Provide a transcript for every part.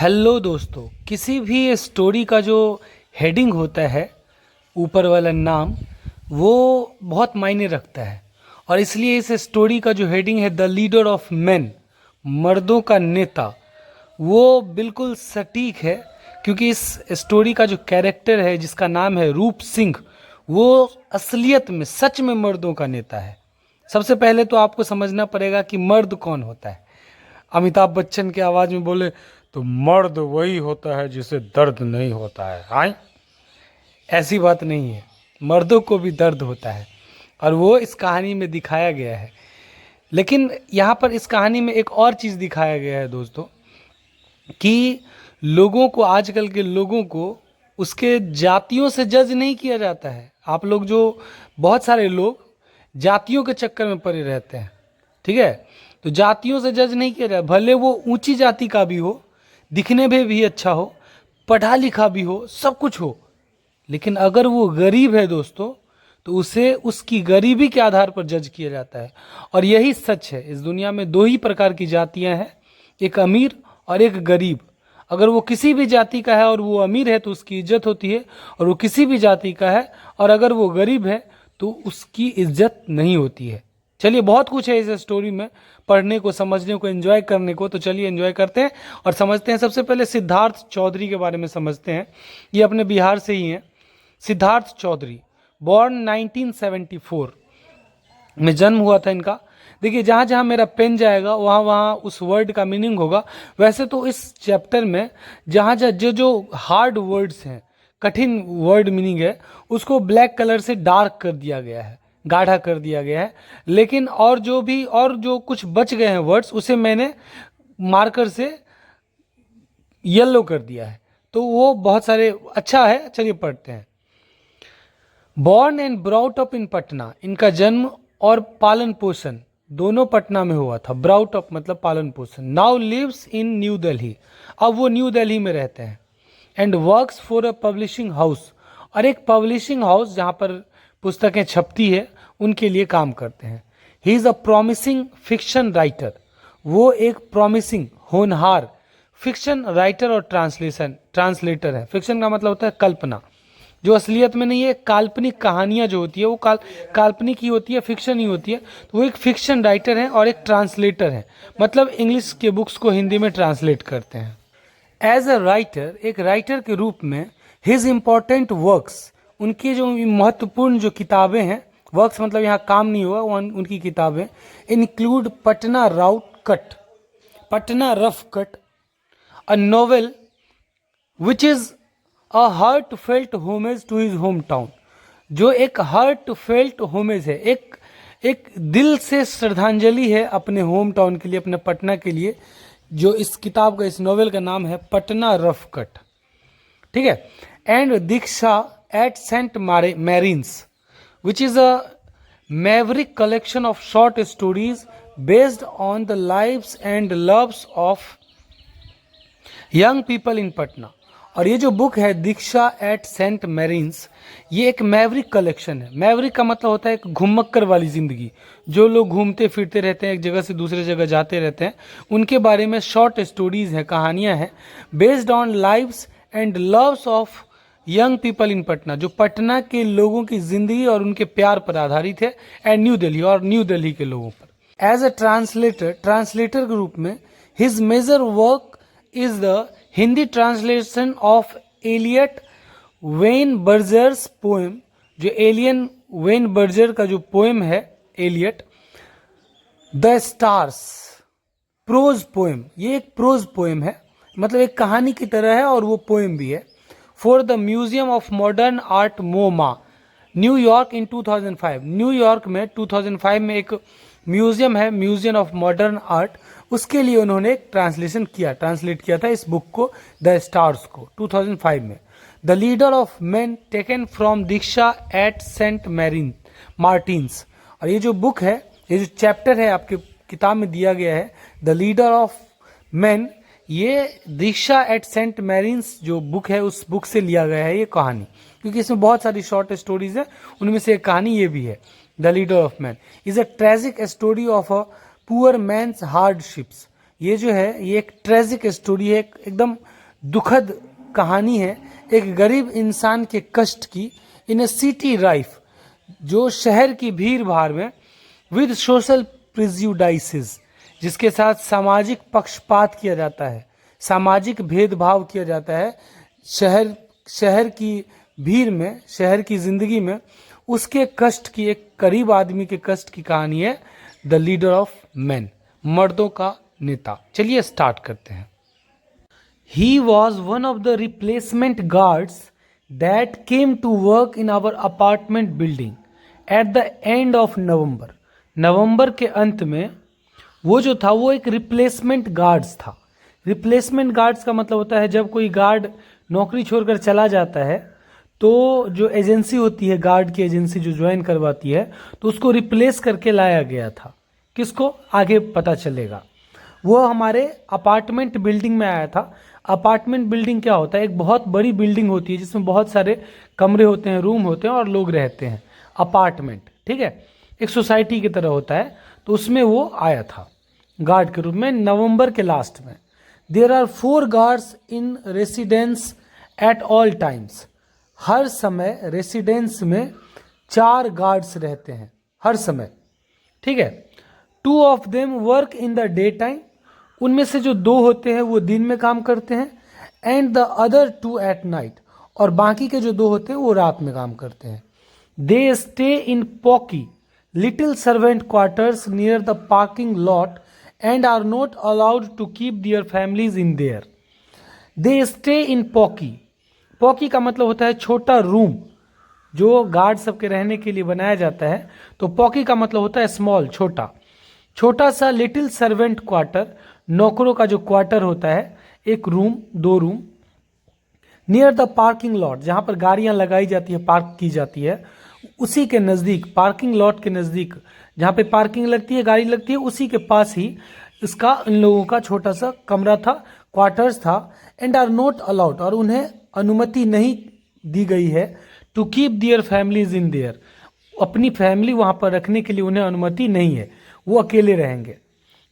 Hello दोस्तों, किसी भी स्टोरी का जो हेडिंग होता है, ऊपर वाला नाम, वो बहुत मायने रखता है। और इसलिए इस स्टोरी का जो हेडिंग है द लीडर ऑफ मैन, मर्दों का नेता, वो बिल्कुल सटीक है। क्योंकि इस स्टोरी का जो कैरेक्टर है जिसका नाम है रूप सिंह, वो असलियत में सच में मर्दों का नेता है। सबसे पहले तो आपको समझना पड़ेगा कि मर्द कौन होता है। अमिताभ बच्चन की आवाज़ में बोले तो मर्द वही होता है जिसे दर्द नहीं होता है। हाँ, ऐसी बात नहीं है, मर्दों को भी दर्द होता है और वो इस कहानी में दिखाया गया है। लेकिन यहाँ पर इस कहानी में एक और चीज़ दिखाया गया है दोस्तों, कि लोगों को, आजकल के लोगों को उसके जातियों से जज नहीं किया जाता है। आप लोग जो, बहुत सारे लोग जातियों के चक्कर में पड़े रहते हैं, ठीक है। तो जातियों से जज नहीं किया जाता, भले वो ऊंची जाति का भी हो, दिखने में भी अच्छा हो, पढ़ा लिखा भी हो, सब कुछ हो, लेकिन अगर वो गरीब है दोस्तों, तो उसे उसकी गरीबी के आधार पर जज किया जाता है। और यही सच है, इस दुनिया में दो ही प्रकार की जातियां हैं, एक अमीर और एक गरीब। अगर वो किसी भी जाति का है और वो अमीर है तो उसकी इज्जत होती है, और वो किसी भी जाति का है और अगर वो गरीब है तो उसकी इज्जत नहीं होती है। चलिए, बहुत कुछ है इस स्टोरी में पढ़ने को, समझने को, एंजॉय करने को, तो चलिए एंजॉय करते हैं और समझते हैं। सबसे पहले सिद्धार्थ चौधरी के बारे में समझते हैं। ये अपने बिहार से ही हैं। सिद्धार्थ चौधरी, बॉर्न 1974 में जन्म हुआ था इनका। देखिए, जहाँ जहाँ मेरा पेन जाएगा वहाँ वहाँ उस वर्ड का मीनिंग होगा। वैसे तो इस चैप्टर में जहाँ जहाँ जो जो हार्ड वर्ड्स हैं, कठिन वर्ड मीनिंग है, उसको ब्लैक कलर से डार्क कर दिया गया है, गाढ़ा कर दिया गया है। लेकिन और जो कुछ बच गए हैं वर्ड्स, उसे मैंने मार्कर से येलो कर दिया है, तो वो बहुत सारे अच्छा है। चलिए पढ़ते हैं। Born and brought up in Patna, इनका जन्म और पालन पोषण दोनों पटना में हुआ था। ब्राउट अप मतलब पालन पोषण। Now lives in New Delhi, अब वो न्यू दिल्ली में रहते हैं। And works for a publishing house, और एक पब्लिशिंग हाउस जहाँ पर पुस्तकें छपती है उनके लिए काम करते हैं। He is a promising fiction writer, वो एक प्रॉमिसिंग, होनहार फिक्शन राइटर और ट्रांसलेटर है। फिक्शन का मतलब होता है कल्पना, जो असलियत में नहीं है। काल्पनिक कहानियां जो होती है वो काल्पनिक ही होती है, फिक्शन ही होती है। तो वो एक फिक्शन राइटर है और एक ट्रांसलेटर है, मतलब इंग्लिश के बुक्स को हिंदी में ट्रांसलेट करते हैं। एज अ राइटर, एक राइटर के रूप में, हिज इम्पॉर्टेंट वर्क्स, उनकी जो महत्वपूर्ण जो किताबें हैं, वर्क्स मतलब यहाँ काम नहीं हुआ, वो उनकी किताबें, include Patna rough cut, Patna rough cut, a novel which is a heartfelt homage to his home town, जो एक हार्ट फेल्ट होमेज है, एक दिल से श्रद्धांजलि है अपने होम टाउन के लिए, अपने पटना के लिए। जो इस किताब का, इस नोवेल का नाम है पटना रफ कट, ठीक है। And Diksha at saint Martin's which is a maverick collection of short stories based on the lives and loves of young people in Patna. और ये जो बुक है दीक्षा एट सेंट मैरिन्स, ये एक मैवरिक कलेक्शन है। मैवरिक का मतलब होता है एक घुमक्कर वाली जिंदगी, जो लोग घूमते फिरते रहते हैं, एक जगह से दूसरे जगह जाते रहते हैं, उनके बारे में शॉर्ट स्टोरीज हैं, कहानियां हैं, based on lives and loves of young people in Patna, जो पटना के लोगों की जिंदगी और उनके प्यार पर आधारित है। एंड न्यू दिल्ली, और न्यू दिल्ली के लोगों पर। एज अ ट्रांसलेटर के रूप में, his major work is the Hindi translation of Eliot Weinberger's poem, जो एलियन वेन बर्जर का जो पोएम है Eliot, the stars, prose poem. ये एक प्रोज पोएम है, मतलब एक कहानी की तरह है और वो पोएम भी है। For the museum of modern art MoMA, New York in 2005, New York में 2005 में एक म्यूजियम है, म्यूजियम ऑफ मॉडर्न आर्ट, उसके लिए उन्होंने एक ट्रांसलेट किया था इस बुक को, द स्टार्स को, 2005 में। The leader of man taken from Diksha at Saint Martin's, और ये जो बुक है, ये जो चैप्टर है आपके किताब में दिया गया है, द लीडर ऑफ मैन, ये दीक्षा एट सेंट मैरिन्स जो बुक है, उस बुक से लिया गया है ये कहानी, क्योंकि इसमें बहुत सारी शॉर्ट स्टोरीज है, उनमें से एक कहानी ये भी है। The leader of man is a tragic story of a poor man's hardships, ये जो है ये एक ट्रेजिक स्टोरी है, एकदम दुखद कहानी है एक गरीब इंसान के कष्ट की इन ए सिटी लाइफ, जो शहर की भीड़ भाड़ में विद सोशल प्रिजुडाइसेस, जिसके साथ सामाजिक पक्षपात किया जाता है, सामाजिक भेदभाव किया जाता है, शहर की भीड़ में, शहर की जिंदगी में उसके कष्ट की, एक गरीब आदमी के कष्ट की कहानी है द लीडर ऑफ मैन, मर्दों का नेता। चलिए स्टार्ट करते हैं। He was one of the replacement guards that came to work in our apartment building at the end of November. नवंबर के अंत में वो जो था वो एक रिप्लेसमेंट गार्ड्स था। रिप्लेसमेंट गार्ड्स का मतलब होता है जब कोई गार्ड नौकरी छोड़कर चला जाता है तो जो एजेंसी होती है, गार्ड की एजेंसी जो ज्वाइन करवाती है, तो उसको रिप्लेस करके लाया गया था। किसको? आगे पता चलेगा। वो हमारे अपार्टमेंट बिल्डिंग में आया था। अपार्टमेंट बिल्डिंग क्या होता है? एक बहुत बड़ी बिल्डिंग होती है जिसमें बहुत सारे कमरे होते हैं, रूम होते हैं और लोग रहते हैं। अपार्टमेंट, ठीक है, एक सोसाइटी की तरह होता है। तो उसमें वो आया था गार्ड के रूप में नवंबर के लास्ट में। There are 4 guards in residence at all times. हर समय रेसिडेंस में 4 गार्ड्स रहते हैं हर समय, ठीक है। 2 of them work in the day time. उनमें से जो 2 होते हैं वो दिन में काम करते हैं, and the other 2 at night. और बाकी के जो 2 होते हैं वो रात में काम करते हैं। They stay in poky little servant quarters near the parking lot and are not allowed to keep their families in there. They stay in poky. Poky का मतलब होता है छोटा रूम जो गार्ड सबके रहने के लिए बनाया जाता है। तो पॉकी का मतलब होता है स्मॉल, छोटा सा। लिटिल सर्वेंट क्वार्टर, नौकरों का जो क्वार्टर होता है, एक room, 2 room. Near the parking lot, जहां पर गाड़ियां लगाई जाती है, पार्क की जाती है, उसी के नजदीक, पार्किंग लॉट के नजदीक जहां पे पार्किंग लगती है, गाड़ी लगती है, उसी के पास ही इसका इन लोगों का छोटा सा कमरा था, क्वार्टर्स था। एंड आर नॉट अलाउड, और उन्हें अनुमति नहीं दी गई है to keep their families in there. अपनी फैमिली वहां पर रखने के लिए उन्हें अनुमति नहीं है, वो अकेले रहेंगे।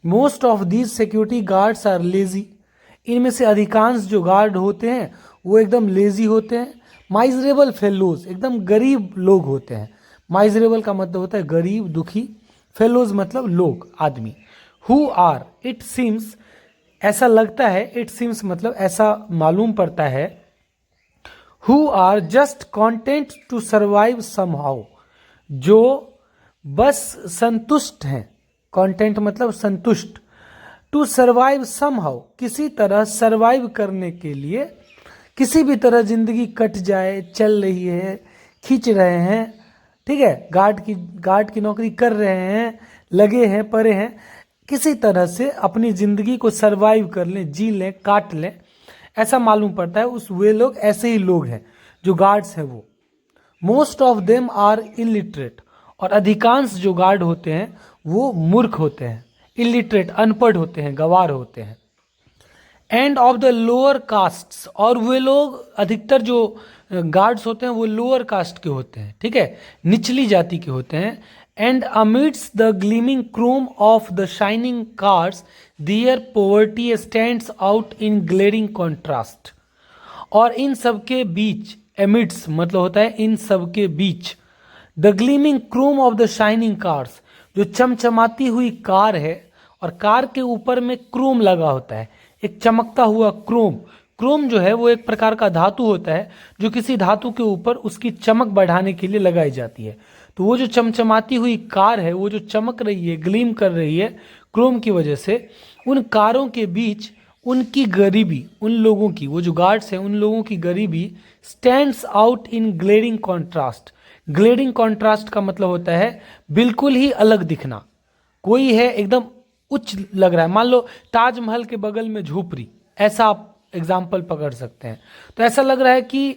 Most of these security guards are lazy. इनमें से अधिकांश जो गार्ड होते हैं वो एकदम लेजी होते हैं। माइजरेबल फेलोज, एकदम गरीब लोग होते हैं। माइजरेबल का मतलब होता है गरीब, दुखी। फेलोज मतलब लोग, आदमी। हु आर, इट सीम्स, ऐसा लगता है, इट सीम्स मतलब ऐसा मालूम पड़ता है, who are just content to survive somehow, जो बस संतुष्ट हैं। कॉन्टेंट मतलब संतुष्ट। टू सर्वाइव समहाउ, किसी तरह सर्वाइव करने के लिए, किसी भी तरह जिंदगी कट जाए, चल रही है, खींच रहे हैं, ठीक है, गार्ड की नौकरी कर रहे हैं, लगे हैं, पड़े हैं, किसी तरह से अपनी जिंदगी को सर्वाइव कर लें, जी लें, काट लें, ऐसा मालूम पड़ता है। वे लोग ऐसे ही लोग हैं जो गार्ड्स हैं वो। Most of them are illiterate, और अधिकांश जो गार्ड होते हैं वो मूर्ख होते हैं। इलिटरेट, अनपढ़ होते हैं, गवार होते हैं। End of the lower castes, और वे लोग, अधिकतर जो गार्ड्स होते हैं वो लोअर कास्ट के होते हैं, ठीक है, निचली जाति के होते हैं। And amidst the gleaming chrome of the shining cars their poverty stands out in glaring contrast. और इन सबके बीच, एमिड्स मतलब होता है इन सबके बीच, the gleaming chrome of the shining cars, जो चमचमाती हुई कार है, और कार के ऊपर में क्रोम लगा होता है, एक चमकता हुआ क्रोम। क्रोम जो है वो एक प्रकार का धातु होता है जो किसी धातु के ऊपर उसकी चमक बढ़ाने के लिए लगाई जाती है। तो वो जो चमचमाती हुई कार है, वो जो चमक रही है, ग्लीम कर रही है क्रोम की वजह से, उन कारों के बीच उनकी गरीबी, उन लोगों की, वो जो गार्ड्स हैं उन लोगों की गरीबी stands out in glaring contrast. Glaring contrast का मतलब होता है बिल्कुल ही अलग दिखना। कोई है एकदम उच्च लग रहा है, मान लो ताजमहल के बगल में झोपड़ी, ऐसा आप एग्जाम्पल पकड़ सकते हैं। तो ऐसा लग रहा है कि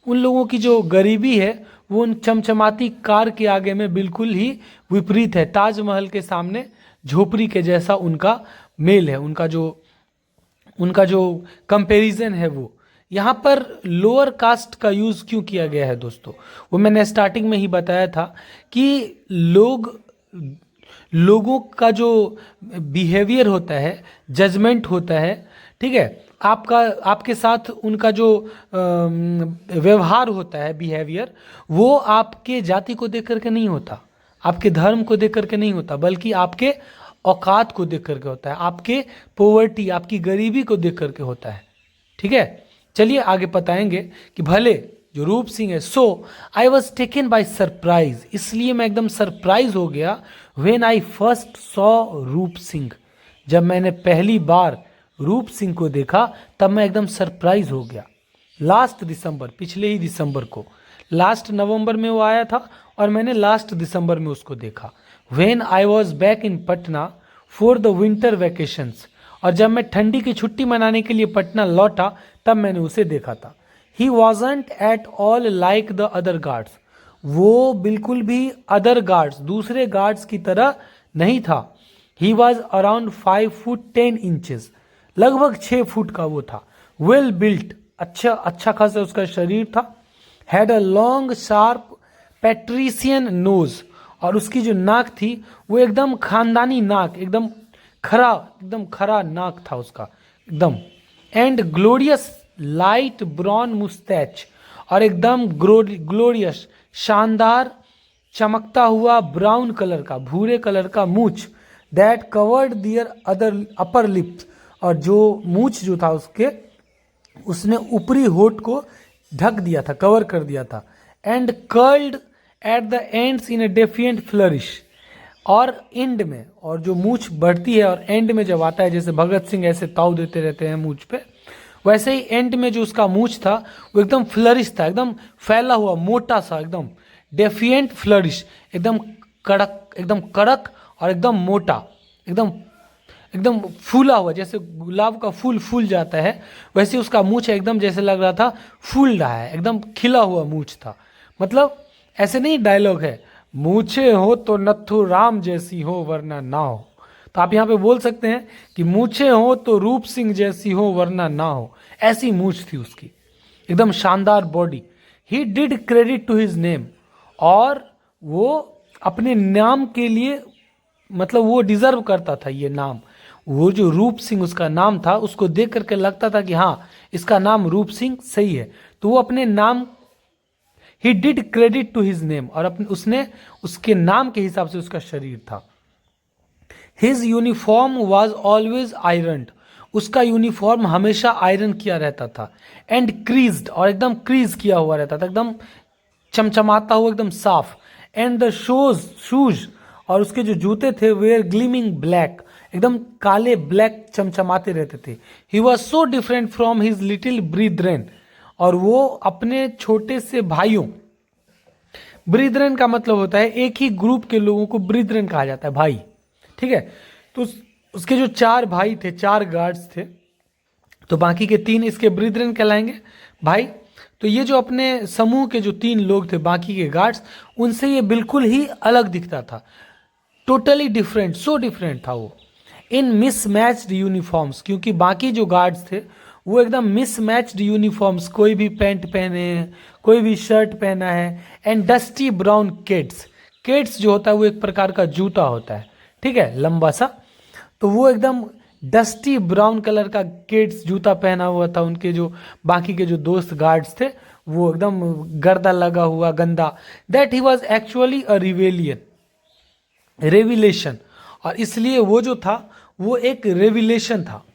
उन लोगों की जो गरीबी है वो उन चमचमाती कार के आगे में बिल्कुल ही विपरीत है। ताजमहल के सामने झोपड़ी के जैसा उनका मेल है, उनका जो कंपैरिजन है वो। यहाँ पर लोअर कास्ट का यूज़ क्यों किया गया है दोस्तों, वो मैंने स्टार्टिंग में ही बताया था कि लोगों का जो बिहेवियर होता है, जजमेंट होता है, ठीक है, आपके साथ उनका जो व्यवहार होता है, बिहेवियर, वो आपके जाति को देख करके नहीं होता, आपके धर्म को देख करके नहीं होता, बल्कि आपके औकात को देख करके होता है, आपके पोवर्टी, आपकी गरीबी को देख करके होता है। ठीक है, चलिए आगे बताएंगे कि भले जो रूप सिंह है, so I was taken by surprise, इसलिए मैं एकदम सरप्राइज हो गया, व्हेन आई फर्स्ट सॉ रूप सिंह, जब मैंने पहली बार रूप सिंह को देखा तब मैं एकदम सरप्राइज हो गया। लास्ट दिसंबर, पिछले ही दिसंबर को, लास्ट नवंबर में वो आया था और मैंने लास्ट दिसंबर में उसको देखा। When I was back in Patna for the winter vacations, और जब मैं ठंडी की छुट्टी मनाने के लिए पटना लौटा तब मैंने उसे देखा था। He wasn't at all like the other guards, वो बिल्कुल भी अदर गार्ड्स, दूसरे गार्ड्स की तरह नहीं था। He was around 5 foot 10 inches, लगभग 6 फुट का वो था। वेल बिल्ट, अच्छा खासा उसका शरीर था। Had a long sharp patrician nose, और उसकी जो नाक थी वो एकदम खानदानी नाक, एकदम खरा नाक था उसका एकदम। And glorious light brown moustache, और एकदम ग्लोरियस, शानदार, चमकता हुआ ब्राउन कलर का, भूरे कलर का मूछ, that covered their other upper lips, और जो मूछ जो था उसने ऊपरी होठ को ढक दिया था, कवर कर दिया था। And curled at the ends in A defiant flourish, और एंड में, और जो मूछ बढ़ती है और एंड में जब आता है, जैसे भगत सिंह ऐसे ताव देते रहते हैं मूछ पे, वैसे ही एंड में जो उसका मूछ था वो एकदम फ्लरिश था, एकदम फैला हुआ, मोटा सा, एकदम डेफिएंट फ्लरिश, एकदम कड़क और एकदम मोटा, एकदम फूला हुआ, जैसे गुलाब का फूल फूल जाता है वैसे उसका मूछ एकदम जैसे लग रहा था फूल रहा है, एकदम खिला हुआ मूछ था। मतलब ऐसे नहीं डायलॉग है, मूछे हो तो नथु राम जैसी हो वरना ना हो, तो आप यहाँ पे बोल सकते हैं कि मूछे हो तो रूप सिंह जैसी हो वरना ना हो, ऐसी मूछ थी उसकी, एकदम शानदार body. He did credit to his name, और वो अपने नाम के लिए, मतलब वो डिजर्व करता था ये नाम, वो जो रूप सिंह उसका नाम था, उसको देख करके लगता था कि हाँ इसका नाम रूप सिंह सही है, तो वो अपने नाम, he did credit to his name, और उसने उसके नाम के हिसाब से उसका शरीर था। His uniform was always iron, उसका यूनिफॉर्म हमेशा आयरन किया रहता था। एंड क्रीज्ड, और एकदम क्रीज किया हुआ रहता था, एकदम चमचमाता हुआ, एकदम साफ। एंड द शूज, और उसके जो जूते थे, वेयर ग्लीमिंग ब्लैक, एकदम काले ब्लैक चमचमाते रहते थे। He was so different from his little brethren, और वो अपने छोटे से भाइयों, ब्रीदरेन का मतलब होता है एक ही ग्रुप के लोगों को ब्रीदरेन कहा जाता है, भाई, ठीक है। तो उसके जो 4 भाई थे, 4 गार्ड्स थे, तो बाकी के 3 इसके ब्रीदरेन कहलाएंगे, भाई। तो ये जो अपने समूह के जो 3 लोग थे बाकी के गार्ड्स, उनसे ये बिल्कुल ही अलग दिखता था, टोटली डिफरेंट, सो डिफरेंट था वो। इन मिसमैच्ड यूनिफॉर्म्स, क्योंकि बाकी जो गार्ड्स थे वो एकदम मिसमैच्ड यूनिफॉर्म्स, कोई भी पैंट पहने हैं, कोई भी शर्ट पहना है। एंड डस्टी ब्राउन केड्स जो होता है वो एक प्रकार का जूता होता है, ठीक है, लंबा सा, तो वो एकदम डस्टी ब्राउन कलर का केड्स जूता पहना हुआ था। उनके जो बाकी के जो दोस्त गार्ड्स थे वो एकदम गर्दा लगा हुआ, गंदा। That he was actually a revelation, और इसलिए वो जो था वो एक रेविलेशन था।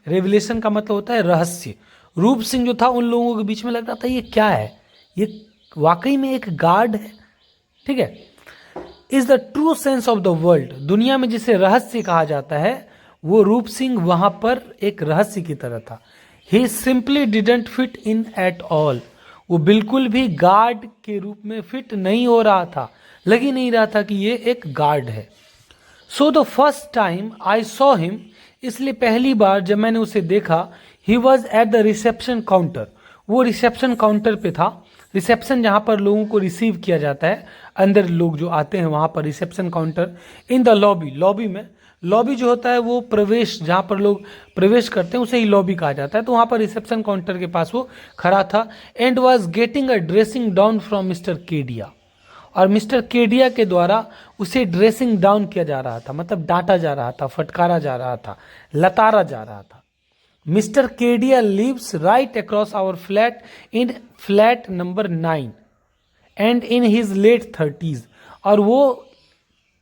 रेविलेशन का मतलब होता है रहस्य। रूप सिंह जो था उन लोगों के बीच में लग रहा था ये क्या है, ये वाकई में एक गार्ड है, ठीक है। Is the true sense of the world, दुनिया में जिसे रहस्य कहा जाता है, वो रूप सिंह वहां पर एक रहस्य की तरह था। He simply didn't fit in at all, वो बिल्कुल भी गार्ड के रूप में फिट नहीं हो रहा था, लग ही नहीं रहा था कि ये एक गार्ड है। So the first time I saw him, इसलिए पहली बार जब मैंने उसे देखा, he was at the reception counter, वो रिसेप्शन काउंटर पे था। रिसेप्शन जहाँ पर लोगों को रिसीव किया जाता है, अंदर लोग जो आते हैं वहाँ पर reception counter. In the lobby में, लॉबी जो होता है वो प्रवेश, जहाँ पर लोग प्रवेश करते हैं उसे ही लॉबी कहा जाता है, तो वहाँ पर रिसेप्शन काउंटर के पास वो खड़ा था। And was getting a dressing down from mister Kedia, और मिस्टर केडिया के द्वारा उसे ड्रेसिंग डाउन किया जा रहा था, मतलब डांटा जा रहा था, फटकारा जा रहा था, लताड़ा जा रहा था। Mister Kedia lives right across our flat in flat number 9 and in his late 30s। और वो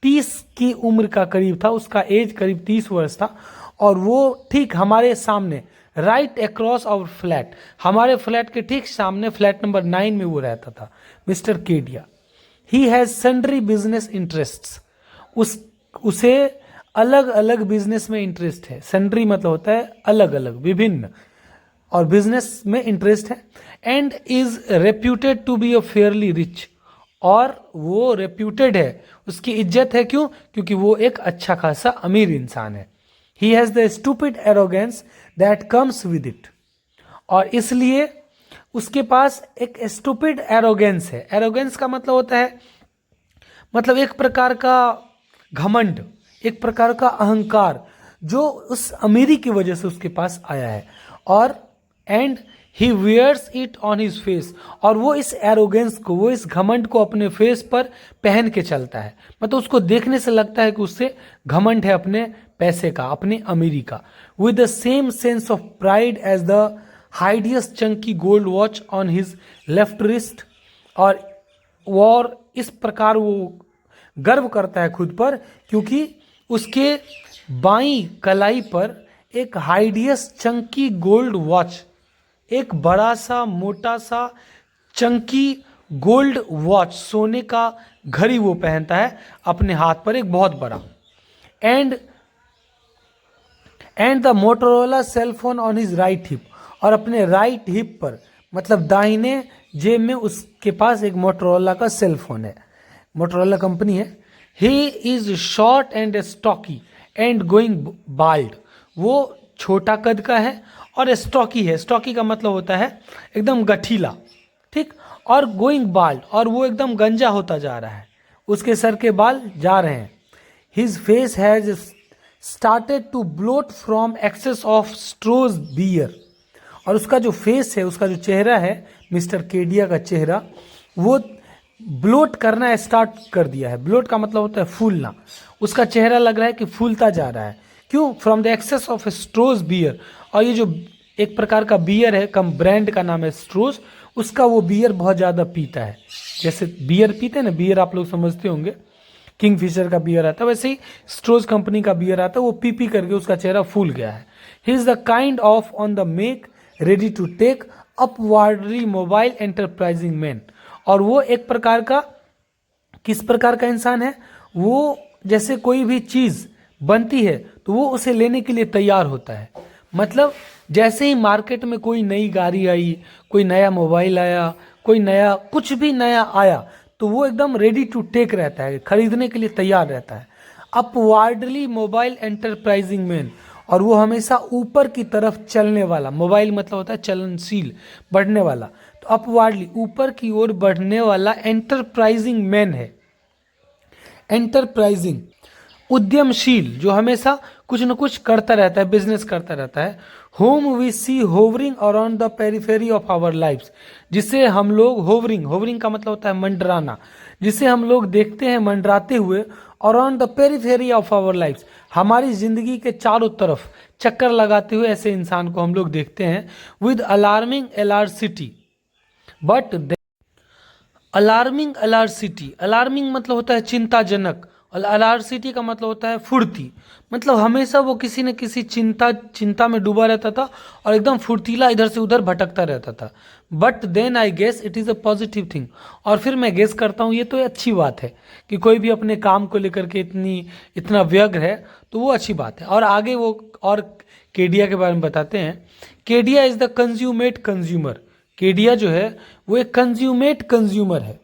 30 की उम्र का करीब था, उसका एज करीब 30 वर्ष था, और वो ठीक हमारे सामने राइट अक्रॉस आवर फ्लैट, हमारे फ्लैट के ठीक सामने फ्लैट नंबर 9 में वो रहता था mister Kedia. He has sundry business interests, उसे अलग अलग बिजनेस में इंटरेस्ट है। सन्ड्री मतलब होता है अलग अलग, विभिन्न, और बिजनेस में इंटरेस्ट है। And is reputed to be a fairly rich, और वो रेप्यूटेड है, उसकी इज्जत है। क्यों? क्योंकि वो एक अच्छा खासा अमीर इंसान है। He has the stupid arrogance that comes with it, और इसलिए उसके पास एक स्टूपिड एरोगेंस है। एरोगेंस का मतलब होता है, मतलब एक प्रकार का घमंड, एक प्रकार का अहंकार, जो उस अमीरी की वजह से उसके पास आया है। और and he wears it on his face, और वो इस एरोगेंस को, वो इस घमंड को अपने फेस पर पहन के चलता है। मतलब उसको देखने से लगता है कि उससे घमंड है अपने पैसे का, अपनी अमीरी का। With the same sense of pride as the hideous chunky gold watch on his left wrist, और इस प्रकार वो गर्व करता है खुद पर, क्योंकि उसके बाईं कलाई पर एक हाइडियस्ट चंकी गोल्ड वॉच, एक बड़ा सा मोटा सा चंकी गोल्ड वॉच, सोने का घड़ी वो पहनता है अपने हाथ पर, एक बहुत बड़ा। And the Motorola cellphone on his right hip, और अपने राइट हिप पर, मतलब दाहिने जेब में उसके पास एक मोटोरोला का सेलफोन है, मोटोरोला कंपनी है। He is short and stocky and going bald, वो छोटा कद का है और स्टॉकी है। स्टॉकी का मतलब होता है एकदम गठीला, ठीक, और गोइंग बाल्ड, और वो एकदम गंजा होता जा रहा है, उसके सर के बाल जा रहे हैं। His face has started to bloat from excess of Stroh's beer, और उसका जो फेस है, उसका जो चेहरा है, मिस्टर केडिया का चेहरा, वो ब्लोट करना स्टार्ट कर दिया है। ब्लोट का मतलब होता है फूलना, उसका चेहरा लग रहा है कि फूलता जा रहा है। क्यों? From the excess of Stroh's beer, और ये जो एक प्रकार का बियर है, कम ब्रांड का नाम है स्ट्रोज, उसका वो बियर बहुत ज़्यादा पीता है। जैसे बियर पीते हैं ना, बियर आप लोग समझते होंगे, किंगफिशर का बियर आता है, वैसे ही स्ट्रोज कंपनी का बियर आता है, वो पी पी करके उसका चेहरा फूल गया है। He is the kind of on the make ready to take upwardly mobile enterprising man, और वो एक प्रकार का, किस प्रकार का इंसान है वो, जैसे कोई भी चीज बनती है तो वो उसे लेने के लिए तैयार होता है। मतलब जैसे ही मार्केट में कोई नई गाड़ी आई, कोई नया मोबाइल आया, कोई नया कुछ भी नया आया, तो वो एकदम रेडी टू टेक रहता है, खरीदने के लिए तैयार रहता है। अपवार्डली मोबाइल एंटरप्राइजिंग मैन, और वो हमेशा ऊपर की तरफ चलने वाला, मोबाइल मतलब होता है चलनशील, बढ़ने वाला, तो अपवार्डली ऊपर की ओर बढ़ने वाला एंटरप्राइजिंग मैन है। एंटरप्राइजिंग उद्यमशील, जो हमेशा कुछ न कुछ करता रहता है, बिजनेस करता रहता है। Whom we see hovering around the periphery of our lives, जिसे हम लोग होवरिंग, होवरिंग का मतलब होता है मंडराना, जिसे हम लोग देखते हैं मंडराते हुए, around the periphery of our lives, हमारी जिंदगी के चारों तरफ चक्कर लगाते हुए ऐसे इंसान को हम लोग देखते हैं। With alarming alacrity, but alarming alacrity, alarming मतलब होता है चिंताजनक, और अलार्सिटी का मतलब होता है फुर्ती। मतलब हमेशा वो किसी न किसी चिंता में डूबा रहता था, और एकदम फुर्तीला इधर से उधर भटकता रहता था। But then I guess it is a positive thing, और फिर मैं गेस करता हूँ ये तो अच्छी बात है कि कोई भी अपने काम को लेकर के इतना व्यग्र है, तो वो अच्छी बात है। और आगे वो और केडिया के बारे में बताते हैं। Kedia is the consummate consumer, Kedia जो है वो एक कंज्यूमेट कंज्यूमर है।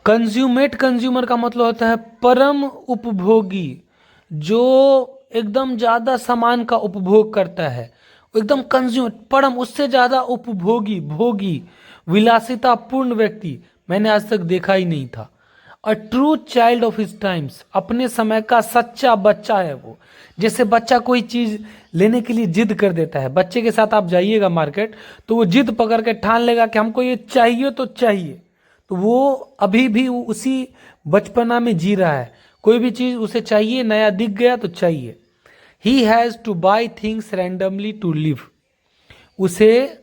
कंज्यूमेट कंज्यूमर का मतलब होता है परम उपभोगी, जो एकदम ज़्यादा सामान का उपभोग करता है, एकदम कंज्यूम, परम, उससे ज़्यादा उपभोगी, भोगी, विलासितापूर्ण व्यक्ति मैंने आज तक देखा ही नहीं था। A true child of his times, अपने समय का सच्चा बच्चा है वो। जैसे बच्चा कोई चीज़ लेने के लिए जिद कर देता है, बच्चे के साथ आप जाइएगा मार्केट, तो वो जिद पकड़ के ठान लेगा कि हमको ये चाहिए तो चाहिए, तो वो अभी भी उसी बचपना में जी रहा है। कोई भी चीज़ उसे चाहिए, नया दिख गया तो चाहिए। He has to buy things randomly to live. उसे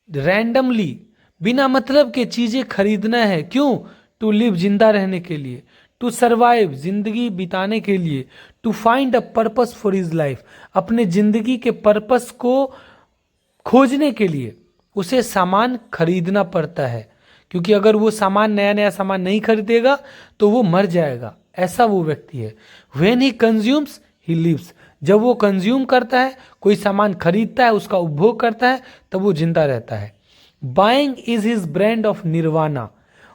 रैंडमली, बिना मतलब के चीज़ें खरीदना है। क्यों? टू लिव, जिंदा रहने के लिए। टू सर्वाइव, जिंदगी बिताने के लिए। To find a purpose for his life, अपने जिंदगी के पर्पस को खोजने के लिए उसे सामान खरीदना पड़ता है। क्योंकि अगर वो सामान, नया नया सामान नहीं खरीदेगा तो वो मर जाएगा। ऐसा वो व्यक्ति है। When he consumes he lives. जब वो कंज्यूम करता है, कोई सामान खरीदता है, उसका उपभोग करता है, तब वो जिंदा रहता है। Buying is his brand of nirvana.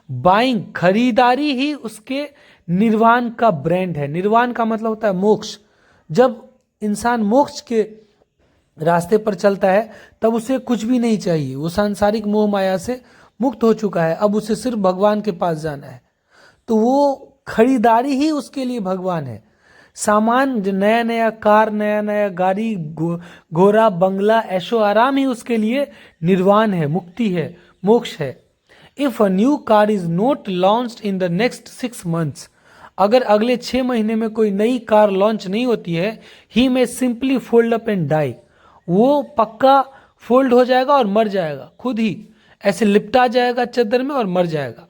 Buying, खरीदारी ही उसके निर्वाण का ब्रांड है। निर्वाण का मतलब होता है मोक्ष। जब इंसान मोक्ष के रास्ते पर चलता है तब उसे कुछ भी नहीं चाहिए। वो सांसारिक मोह माया से मुक्त हो चुका है। अब उसे सिर्फ भगवान के पास जाना है। तो वो खरीदारी ही उसके लिए भगवान है। सामान, जो नया नया कार, नया नया गाड़ी, घोड़ा, बंगला, ऐशो आराम ही उसके लिए निर्वाण है, मुक्ति है, मोक्ष है। If a new car is not launched in the next 6 months, अगर अगले 6 महीने में कोई नई कार लॉन्च नहीं होती है, he may simply fold up and die. वो पक्का फोल्ड हो जाएगा और मर जाएगा, खुद ही ऐसे लिपटा जाएगा चादर में और मर जाएगा।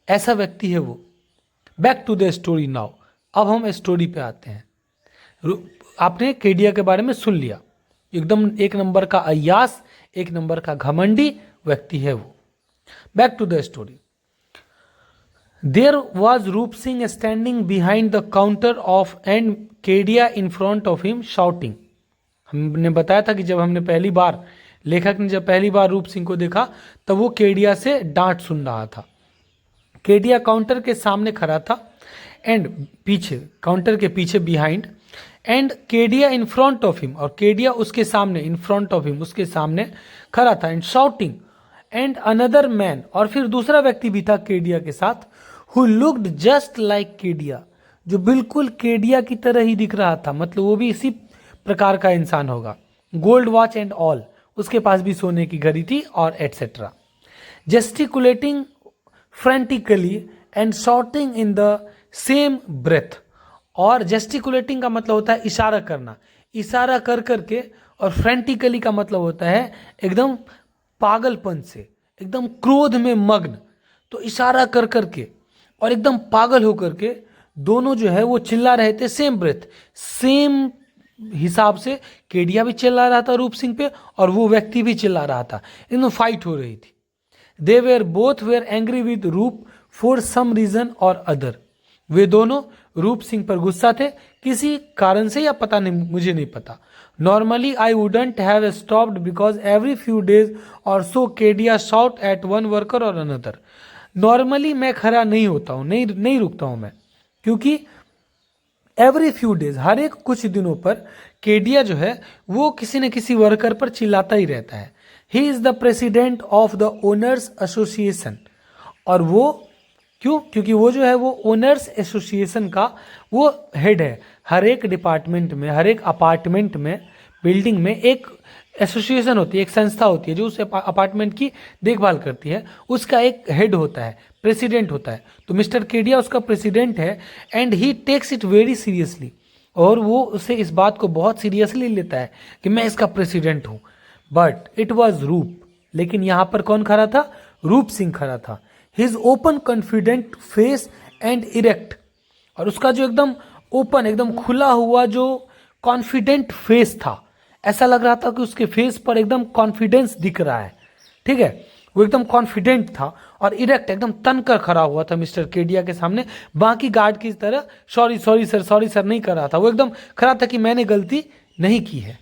ऐसा व्यक्ति है वो। Back to the story now. अब हम स्टोरी पे आते हैं। आपने केडिया के बारे में सुन लिया। एकदम 1 नंबर का अय्यास, 1 नंबर का घमंडी व्यक्ति है वो। Back to the story. There was Roop Singh standing behind the counter of and Kedia in front of him shouting. हमने बताया था कि जब हमने पहली बार, लेखक ने जब पहली बार रूप सिंह को देखा तब वो केडिया से डांट सुन रहा था। केडिया काउंटर के सामने खड़ा था एंड पीछे, काउंटर के पीछे, behind, and Kedia in front of him, और केडिया उसके सामने, इन फ्रंट ऑफ हिम, उसके सामने खड़ा था। And shouting and another man, और फिर दूसरा व्यक्ति भी था केडिया के साथ, who looked just like Kedia, जो बिल्कुल केडिया की तरह ही दिख रहा था। मतलब वो भी इसी प्रकार का इंसान होगा। गोल्ड वॉच एंड ऑल, उसके पास भी सोने की घड़ी थी और et cetera. Gesticulating frantically and shouting in the same breath, और जेस्टिकुलेटिंग का मतलब होता है इशारा करना, इशारा कर करके, और फ्रेंटिकली का मतलब होता है एकदम पागलपन से, एकदम क्रोध में मग्न। तो इशारा कर करके और एकदम पागल होकर के दोनों जो है वो चिल्ला रहे थे। सेम ब्रेथ, सेम हिसाब से केडिया भी चिल्ला रहा था रूप सिंह पे और वो व्यक्ति भी चिल्ला रहा था। इनमें फाइट हो रही थी। They were both where angry with रूप फॉर सम रीजन और अदर। वे दोनों रूप सिंह पर गुस्सा थे किसी कारण से, या पता नहीं, मुझे नहीं पता। Normally I wouldn't have stopped because every few days or so Kedia shot at one worker or another. Normally मैं खड़ा नहीं होता हूँ, नहीं रुकता हूँ मैं, क्योंकि एवरी फ्यू डेज, हर एक कुछ दिनों पर केडिया जो है वो किसी न किसी वर्कर पर चिल्लाता ही रहता है। He is the president of the owners association, और वो क्यों? क्योंकि वो जो है वो ओनर्स एसोसिएशन का वो हेड है। हर एक डिपार्टमेंट में, हर एक अपार्टमेंट में, बिल्डिंग में एक एसोसिएशन होती है, एक संस्था होती है जो उस अपार्टमेंट की देखभाल करती है। उसका एक हेड होता है, प्रेसिडेंट होता है। तो मिस्टर केडिया उसका प्रेसिडेंट है and he takes it very seriously, और वो उसे इस बात को बहुत सीरियसली लेता है कि मैं इसका प्रेसिडेंट हूँ। बट इट वॉज रूप, लेकिन यहाँ पर कौन खड़ा था? रूप सिंह खड़ा था। His open confident face and erect, और उसका जो एकदम ओपन, एकदम खुला हुआ जो कॉन्फिडेंट फेस था, ऐसा लग रहा था कि उसके फेस पर एकदम कॉन्फिडेंस दिख रहा है। ठीक है, वो एकदम कॉन्फिडेंट था और इरेक्ट, एकदम तन कर खड़ा हुआ था मिस्टर केडिया के सामने। बाकी गार्ड की तरह सॉरी सर नहीं कर रहा था। वो एकदम खड़ा था कि मैंने गलती नहीं की है।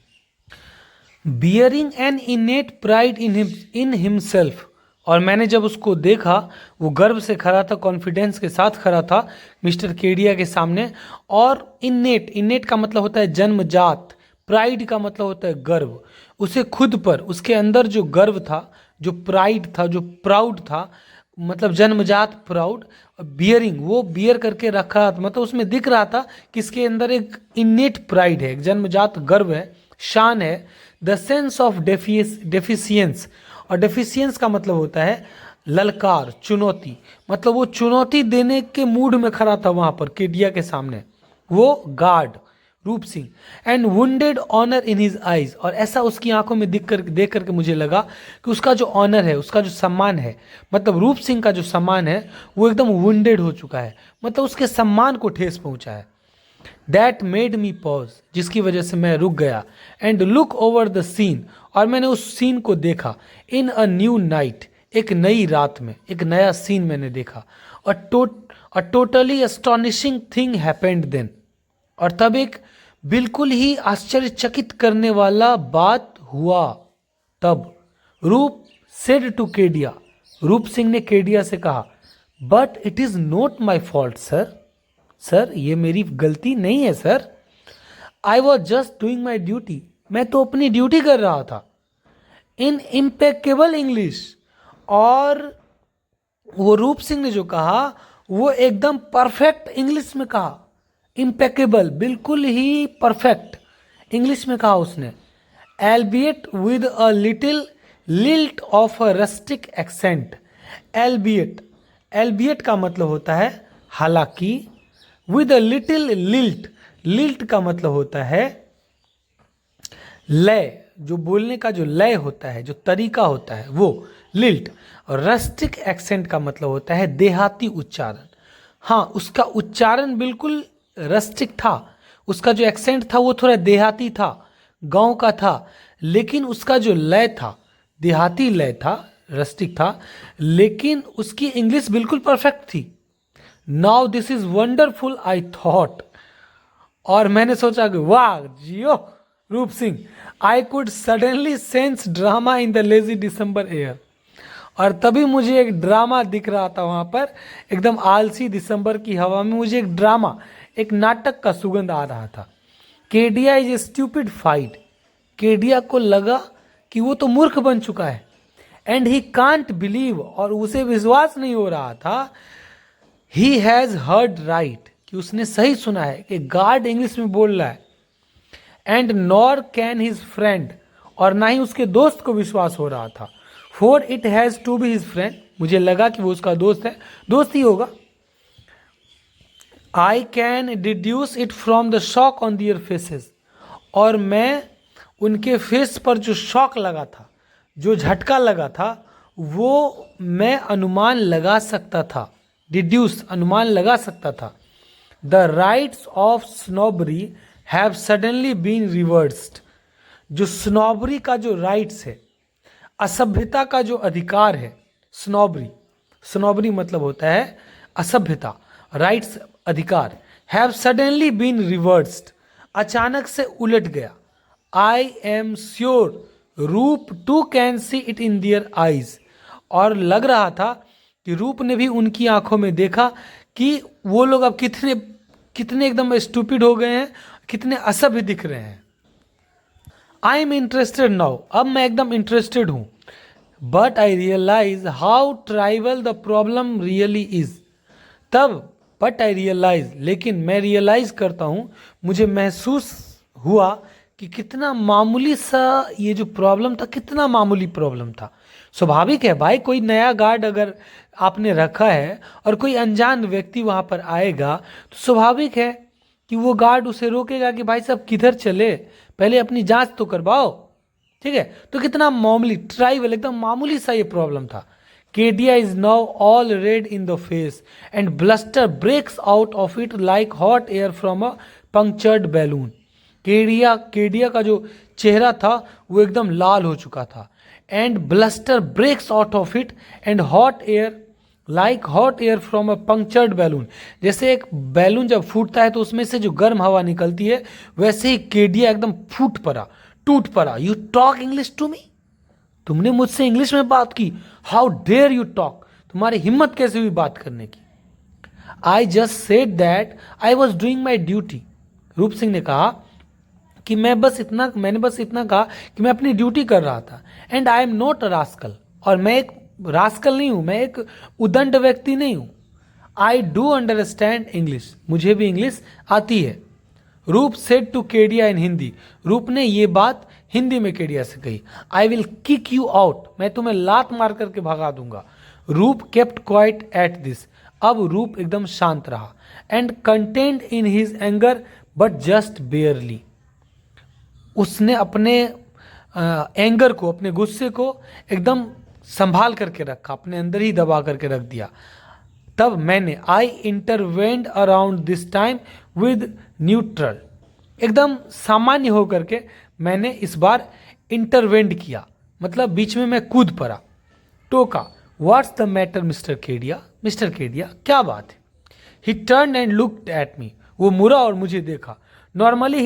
Bearing N इनेट pride in himself, और मैंने जब उसको देखा वो गर्व से खड़ा था, कॉन्फिडेंस के साथ खड़ा था मिस्टर केडिया के सामने। और इनेट का मतलब होता है जन्मजात, प्राइड का मतलब होता है गर्व। उसे खुद पर, उसके अंदर जो गर्व था, जो प्राइड था, जो प्राउड था, मतलब जन्मजात प्राउड। बियरिंग, वो बियर करके रखा था, मतलब उसमें दिख रहा था कि इसके अंदर एक इनेट प्राइड है, एक जन्मजात गर्व है, शान है। द सेंस ऑफ डेफिशियंस, और डेफिशियंस का मतलब होता है ललकार, चुनौती, मतलब वो चुनौती देने के मूड में खड़ा था वहां पर केडिया के सामने, वो guard Roop Singh. And wounded honour in his eyes, और ऐसा उसकी आंखों में देख करके मुझे लगा कि उसका जो ऑनर है, उसका जो सम्मान है, मतलब रूप सिंह का जो सम्मान है वो एकदम वुंडेड हो चुका है, मतलब उसके सम्मान को ठेस पहुंचा है। दैट मेड मी पॉज, जिसकी वजह से मैं रुक गया। And look over the scene, और मैंने उस सीन को देखा। इन अ न्यू नाइट, एक नई रात में एक नया सीन मैंने देखा। A totally astonishing thing happened then, और तब एक बिल्कुल ही आश्चर्यचकित करने वाला बात हुआ। तब रूप सेड टू केडिया, रूप सिंह ने केडिया से कहा, but it is not my fault sir, sir ये मेरी गलती नहीं है sir. I was just doing my duty, मैं तो अपनी ड्यूटी कर रहा था। इन इम्पेकेबल इंग्लिश, और वो रूप सिंह ने जो कहा वो एकदम परफेक्ट इंग्लिश में कहा। इम्पेकेबल, बिल्कुल ही परफेक्ट इंग्लिश में कहा उसने। Albeit with a little lilt of a rustic accent. Albeit, albeit का मतलब होता है हालांकि, with a little lilt, lilt का मतलब होता है लय, जो बोलने का जो लय होता है, जो तरीका होता है वो लिल्ट। और रस्टिक एक्सेंट का मतलब होता है देहाती उच्चारण। हाँ, उसका उच्चारण बिल्कुल रस्टिक था, उसका जो एक्सेंट था वो थोड़ा देहाती था, गांव का था, लेकिन उसका जो लय था देहाती लय था, रस्टिक था, लेकिन उसकी इंग्लिश बिल्कुल परफेक्ट थी। Now this is wonderful I thought, और मैंने सोचा कि वाह जियो रूप Singh, I could suddenly sense drama in the lazy December air. और तभी मुझे एक ड्रामा दिख रहा था वहां पर, एकदम आलसी दिसंबर की हवा में मुझे एक ड्रामा, एक नाटक का सुगंध आ रहा था। Kedia is a stupid fight, Kedia को लगा कि वो तो मूर्ख बन चुका है। एंड ही कांट बिलीव, और उसे विश्वास नहीं हो रहा था, ही हैज हर्ड राइट, कि उसने सही सुना है कि गार्ड इंग्लिश में बोल रहा है। And nor can his friend, और ना ही उसके दोस्त को विश्वास हो रहा था। For it has to be his friend, मुझे लगा कि वो उसका दोस्त है, दोस्त ही होगा। I can deduce it from the shock on their faces, और मैं उनके फेस पर जो शॉक लगा था, जो झटका लगा था, वो मैं अनुमान लगा सकता था। डिड्यूस, अनुमान लगा सकता था। The rites of snobbery have suddenly been reversed, जो स्नोबरी का जो राइट्स है, असभ्यता का जो अधिकार है, स्नोबरी, स्नोबरी मतलब होता है असभ्यता, राइट्स अधिकार, हैव सडनली बीन रिवर्स्ड, अचानक से उलट गया। I am sure Roop too can see it in their eyes, और लग रहा था कि रूप ने भी उनकी आंखों में देखा कि वो लोग अब कितने कितने एकदम स्टूपिड हो गए हैं, कितने असभ्य दिख रहे हैं। आई एम इंटरेस्टेड नाउ, अब मैं एकदम इंटरेस्टेड हूं। But I realise how trivial the problem really is, तब बट आई रियलाइज, लेकिन मैं रियलाइज करता हूं, मुझे महसूस हुआ कि कितना मामूली सा ये जो प्रॉब्लम था, कितना मामूली प्रॉब्लम था। स्वाभाविक है भाई, कोई नया गार्ड अगर आपने रखा है और कोई अनजान व्यक्ति वहां पर आएगा, तो स्वाभाविक है कि वो गार्ड उसे रोकेगा कि भाई साहब किधर चले, पहले अपनी जांच तो करवाओ, ठीक है। तो कितना मामूली, ट्राइवल, एकदम मामूली सा ये प्रॉब्लम था। Kedia is now all red in the face and bluster breaks out of it like hot air from a punctured balloon. Kedia का जो चेहरा था वो एकदम लाल हो चुका था। And bluster breaks out of it and hot air like hot air from a punctured balloon, जैसे एक बैलून जब फूटता है तो उसमें से जो गर्म हवा निकलती है, वैसे ही केडिया एकदम फूट पड़ा, टूट पड़ा। You talk English to me, तुमने मुझसे इंग्लिश में बात की, हाउ डेयर यू टॉक, तुम्हारी हिम्मत कैसे हुई बात करने की। I just said that I was doing my duty, रूप सिंह ने कहा कि मैंने बस इतना कहा कि मैं अपनी ड्यूटी कर रहा था। And I am not a rascal, और मैं एक रास्कल नहीं हूं, मैं एक उदंड व्यक्ति नहीं हूं। आई डू अंडरस्टैंड इंग्लिश, मुझे भी इंग्लिश आती है। रूप सेड टू केडिया इन हिंदी, रूप ने ये बात हिंदी में केडिया से कही। I will kick you out, मैं तुम्हें लात मार करके भगा दूंगा। रूप केप्ट क्वाइट एट दिस, अब रूप एकदम शांत रहा, and content in his anger but just बेयरली, उसने अपने एंगर को, अपने गुस्से को एकदम संभाल करके रखा, अपने अंदर ही दबा करके रख दिया। तब मैंने I intervened around this time with neutral, एकदम सामान्य होकर के मैंने इस बार इंटरवेंड किया, मतलब बीच में मैं कूद पड़ा। टोका, what's the matter mister Kedia, mister Kedia क्या बात है। ही turn and looked at me, वो मुड़ा और मुझे देखा। Normally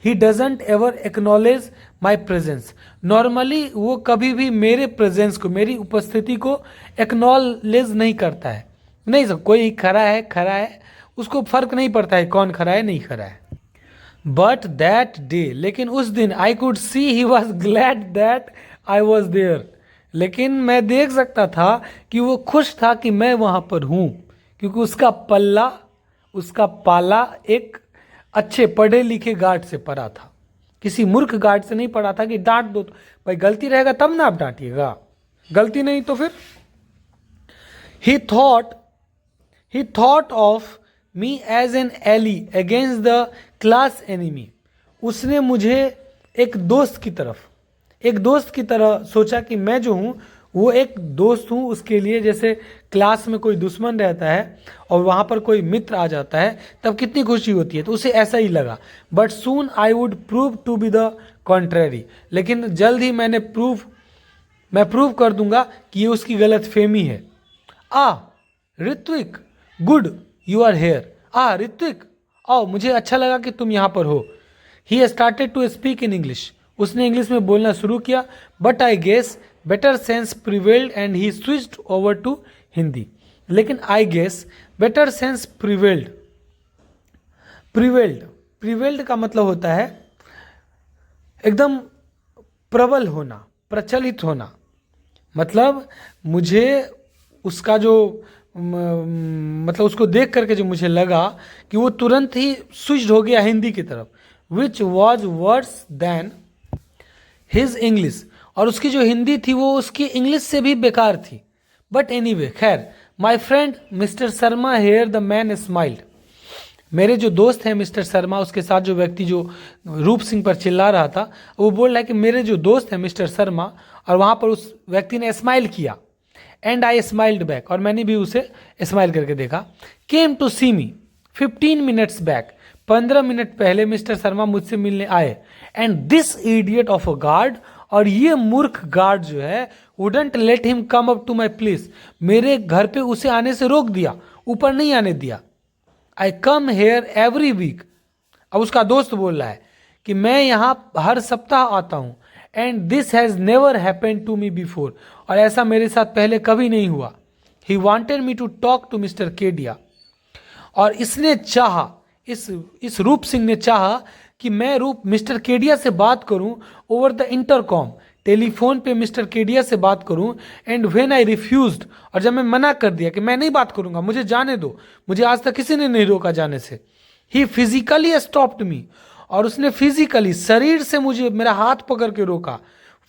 he doesn't ever acknowledge my presence, normally वो कभी भी मेरे प्रेजेंस को, मेरी उपस्थिति को एक्नॉलेज नहीं करता है। नहीं सर, कोई खड़ा है, उसको फर्क नहीं पड़ता है कौन खड़ा है नहीं खड़ा है। बट दैट डे, लेकिन उस दिन, I could see he was glad that I was there, लेकिन मैं देख सकता था कि वो खुश था कि मैं वहां पर हूं, क्योंकि उसका पाला एक अच्छे पढ़े लिखे गार्ड से पड़ा था, किसी मूर्ख गार्ड से नहीं पड़ा था कि डांट दो तो भाई, गलती रहेगा तब ना आप डांटिएगा, गलती नहीं तो फिर। He thought of me as an ally against the class enemy, उसने मुझे एक दोस्त की तरह सोचा कि मैं जो हूँ वो एक दोस्त हूँ उसके लिए। जैसे क्लास में कोई दुश्मन रहता है और वहाँ पर कोई मित्र आ जाता है तब कितनी खुशी होती है, तो उसे ऐसा ही लगा। But soon I would prove to be the contrary, लेकिन जल्द ही मैं प्रूव कर दूंगा कि ये उसकी गलत फहमी है। Ritwik, good you are here, Ritwik आओ, मुझे अच्छा लगा कि तुम यहाँ पर हो। He started to speak in English, उसने इंग्लिश में बोलना शुरू किया। But I guess better sense prevailed and he switched over to Hindi, लेकिन I guess better sense prevailed का मतलब होता है एकदम प्रबल होना, प्रचलित होना। मतलब मुझे उसका जो मतलब उसको देख करके जो मुझे लगा कि वो तुरंत ही स्विच्ड हो गया हिंदी की तरफ, which was worse than his English, और उसकी जो हिंदी थी वो उसकी इंग्लिश से भी बेकार थी। बट एनीवे, खैर, my friend mister Sharma here the man smiled, मेरे जो दोस्त हैं मिस्टर शर्मा, उसके साथ जो व्यक्ति जो रूप सिंह पर चिल्ला रहा था, वो बोल रहा है कि मेरे जो दोस्त हैं मिस्टर शर्मा, और वहाँ पर उस व्यक्ति ने स्माइल किया। एंड आई स्माइल्ड बैक, और मैंने भी उसे स्माइल करके देखा। Came to see me 15 minutes back, 15 minute पहले मिस्टर शर्मा मुझसे मिलने आए। And this idiot of a guard, और ये मूर्ख गार्ड जो है, wouldn't let him come up to my place, मेरे घर पे उसे आने से रोक दिया, ऊपर नहीं आने दिया। आई कम हेयर एवरी वीक, अब उसका दोस्त बोल रहा है कि मैं यहाँ हर सप्ताह आता हूँ। And this has never happened to me before, और ऐसा मेरे साथ पहले कभी नहीं हुआ। He wanted me to talk to mister Kedia, और इसने चाहा, इस रूप सिंह ने चाहा कि मैं मिस्टर केडिया से बात करूं ओवर द इंटरकॉम, टेलीफोन पे मिस्टर केडिया से बात करूं। एंड व्हेन आई रिफ्यूज्ड, और जब मैं मना कर दिया कि मैं नहीं बात करूंगा, मुझे जाने दो, मुझे आज तक किसी ने नहीं रोका जाने से। ही फिजिकली स्टॉप्ड मी, और उसने फिजिकली, शरीर से मुझे, मेरा हाथ पकड़ के रोका।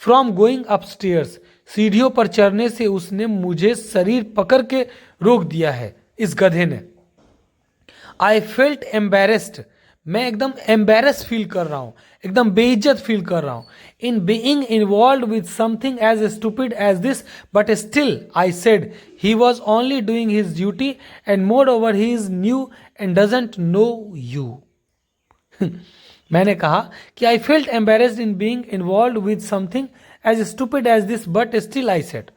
फ्रॉम गोइंग अपस्टेयर्स, सीढ़ियों पर चढ़ने से उसने मुझे शरीर पकड़ के रोक दिया है इस गधे ने। आई फेल्ट एम्बेरेस्ड, मैं एकदम एम्बेरस फील कर रहा हूं, एकदम बेइज्जत फील कर रहा हूं। In being involve with something as stupid as this, but still I said he was only doing his duty, and moreover he is new and doesn't know you. मैंने कहा कि I felt embarrassed in being involve with something as stupid as this, but still I said,